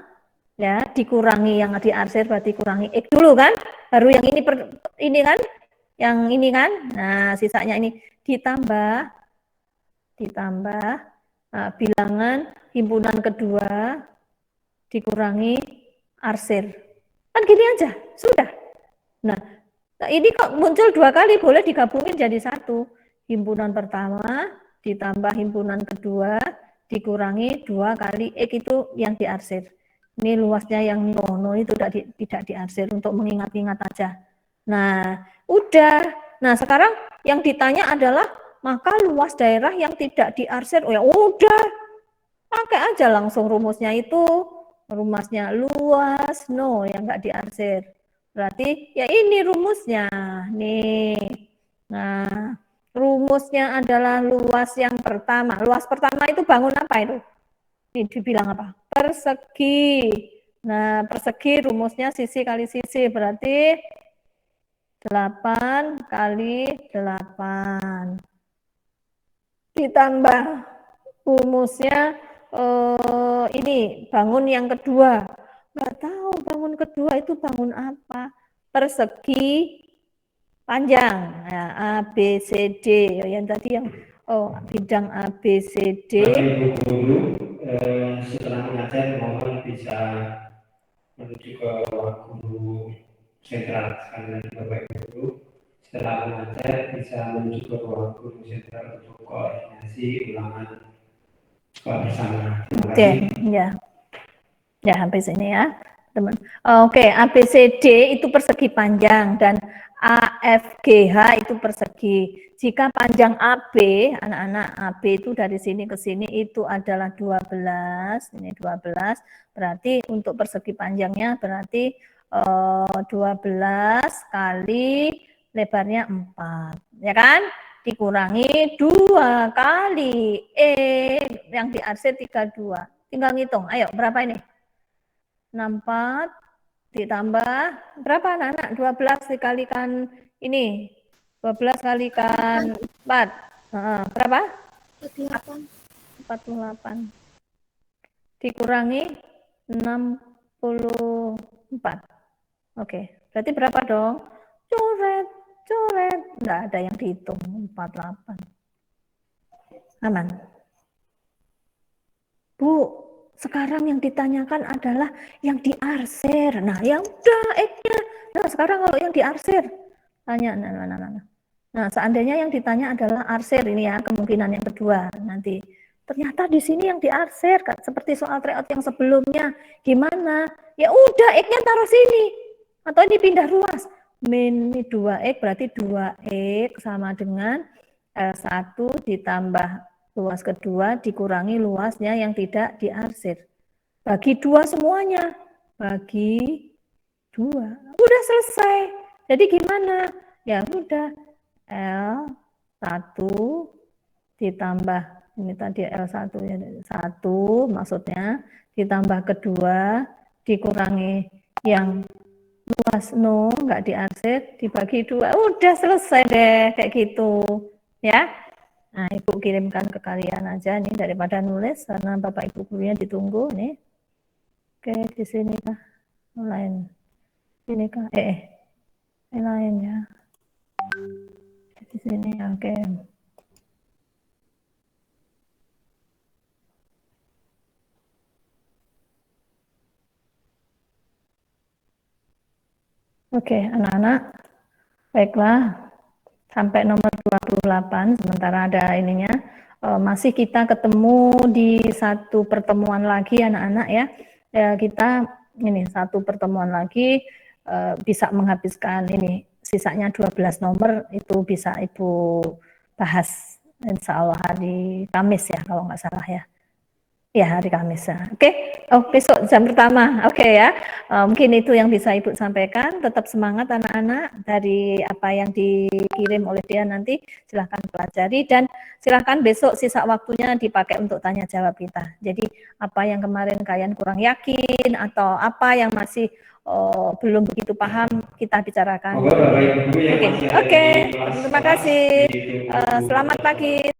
ya dikurangi yang diarsir berarti kurangi X dulu kan, baru yang ini kan, yang ini kan, nah sisanya ini ditambah bilangan himpunan kedua dikurangi arsir. Kan gini aja, sudah. Nah, ini kok muncul dua kali, boleh digabungin jadi satu. Himpunan pertama ditambah himpunan kedua dikurangi 2 kali X itu yang diarsir. Ini luasnya yang no itu tidak diarsir untuk mengingat-ingat aja. Nah, udah. Nah, sekarang yang ditanya adalah maka luas daerah yang tidak diarsir. Oh ya udah, pakai aja langsung rumusnya itu. Rumusnya luas no yang enggak diarsir. Berarti ya ini rumusnya. Nih. Nah, rumusnya adalah luas yang pertama. Luas pertama itu bangun apa itu? Ini dibilang apa? Persegi. Nah, persegi rumusnya sisi kali sisi. Berarti 8 kali 8. Ditambah rumusnya ini bangun yang kedua. Nggak tahu bangun kedua itu bangun apa. Persegi panjang. Nah, A, B, C, D. Yang tadi yang bidang A, B, C, D. Ibu guru setelah mengajar mohon bisa menuju ke ruang guru sentral sekalian Bapak Ibu guru. setelah mengajar bisa menuju ke ruang guru center untuk koordinasi ulangan sekolah bersama. Oke, ya. Ya, sampai sini ya, teman. Oke, ABCD itu persegi panjang dan AFGH itu persegi. Jika panjang AB, anak-anak AB itu dari sini ke sini itu adalah 12, ini 12, berarti untuk persegi panjangnya berarti 12 kali lebarnya 4, ya kan? Dikurangi 2 kali yang diarsir 32. Tinggal ngitung, ayo berapa ini? 64 ditambah berapa anak-anak? 12 dikalikan ini. 12 kalikan 4. Berapa? 48. Dikurangi 64. Oke, berarti berapa dong? Coret. Enggak ada yang dihitung. 48. Aman. Bu, sekarang yang ditanyakan adalah yang diarsir. Nah, ya udah X-nya. Nah, sekarang kalau yang diarsir, tanya. Nah, seandainya yang ditanya adalah arsir, ini ya kemungkinan yang kedua nanti. Ternyata di sini yang diarsir, seperti soal tryout yang sebelumnya. Gimana? Ya udah, X-nya taruh sini. Atau ini pindah ruas. Min 2X berarti 2X sama dengan L1 ditambah luas kedua dikurangi luasnya yang tidak diarsir. Bagi 2 semuanya. Bagi 2. Udah selesai. Jadi gimana? Ya udah. L1 ditambah, ini tadi L1 ya, 1 maksudnya, ditambah kedua, dikurangi yang luas nggak diarsir, dibagi 2. Udah selesai deh, kayak gitu. Ya. Nah, Ibu kirimkan ke kalian aja nih daripada nulis karena Bapak Ibu gurunya ditunggu nih. Oke, di sini kah? Lain. Ini kah? Lain ya. Di sini, oke. Oke, anak-anak. Baiklah. Sampai nomor 28, sementara ada ininya, masih kita ketemu di satu pertemuan lagi anak-anak ya. Kita ini satu pertemuan lagi bisa menghabiskan ini, sisanya 12 nomor itu bisa Ibu bahas insya Allah hari Kamis ya, kalau nggak salah ya. Ya, hari Kamis ya. Oke. Oh, besok jam pertama. Oke ya. Mungkin itu yang bisa Ibu sampaikan. Tetap semangat anak-anak dari apa yang dikirim oleh dia nanti. Silahkan pelajari dan silahkan besok sisa waktunya dipakai untuk tanya jawab kita. Jadi apa yang kemarin kalian kurang yakin atau apa yang masih belum begitu paham kita bicarakan. Oke. Terima kasih. Selamat pagi.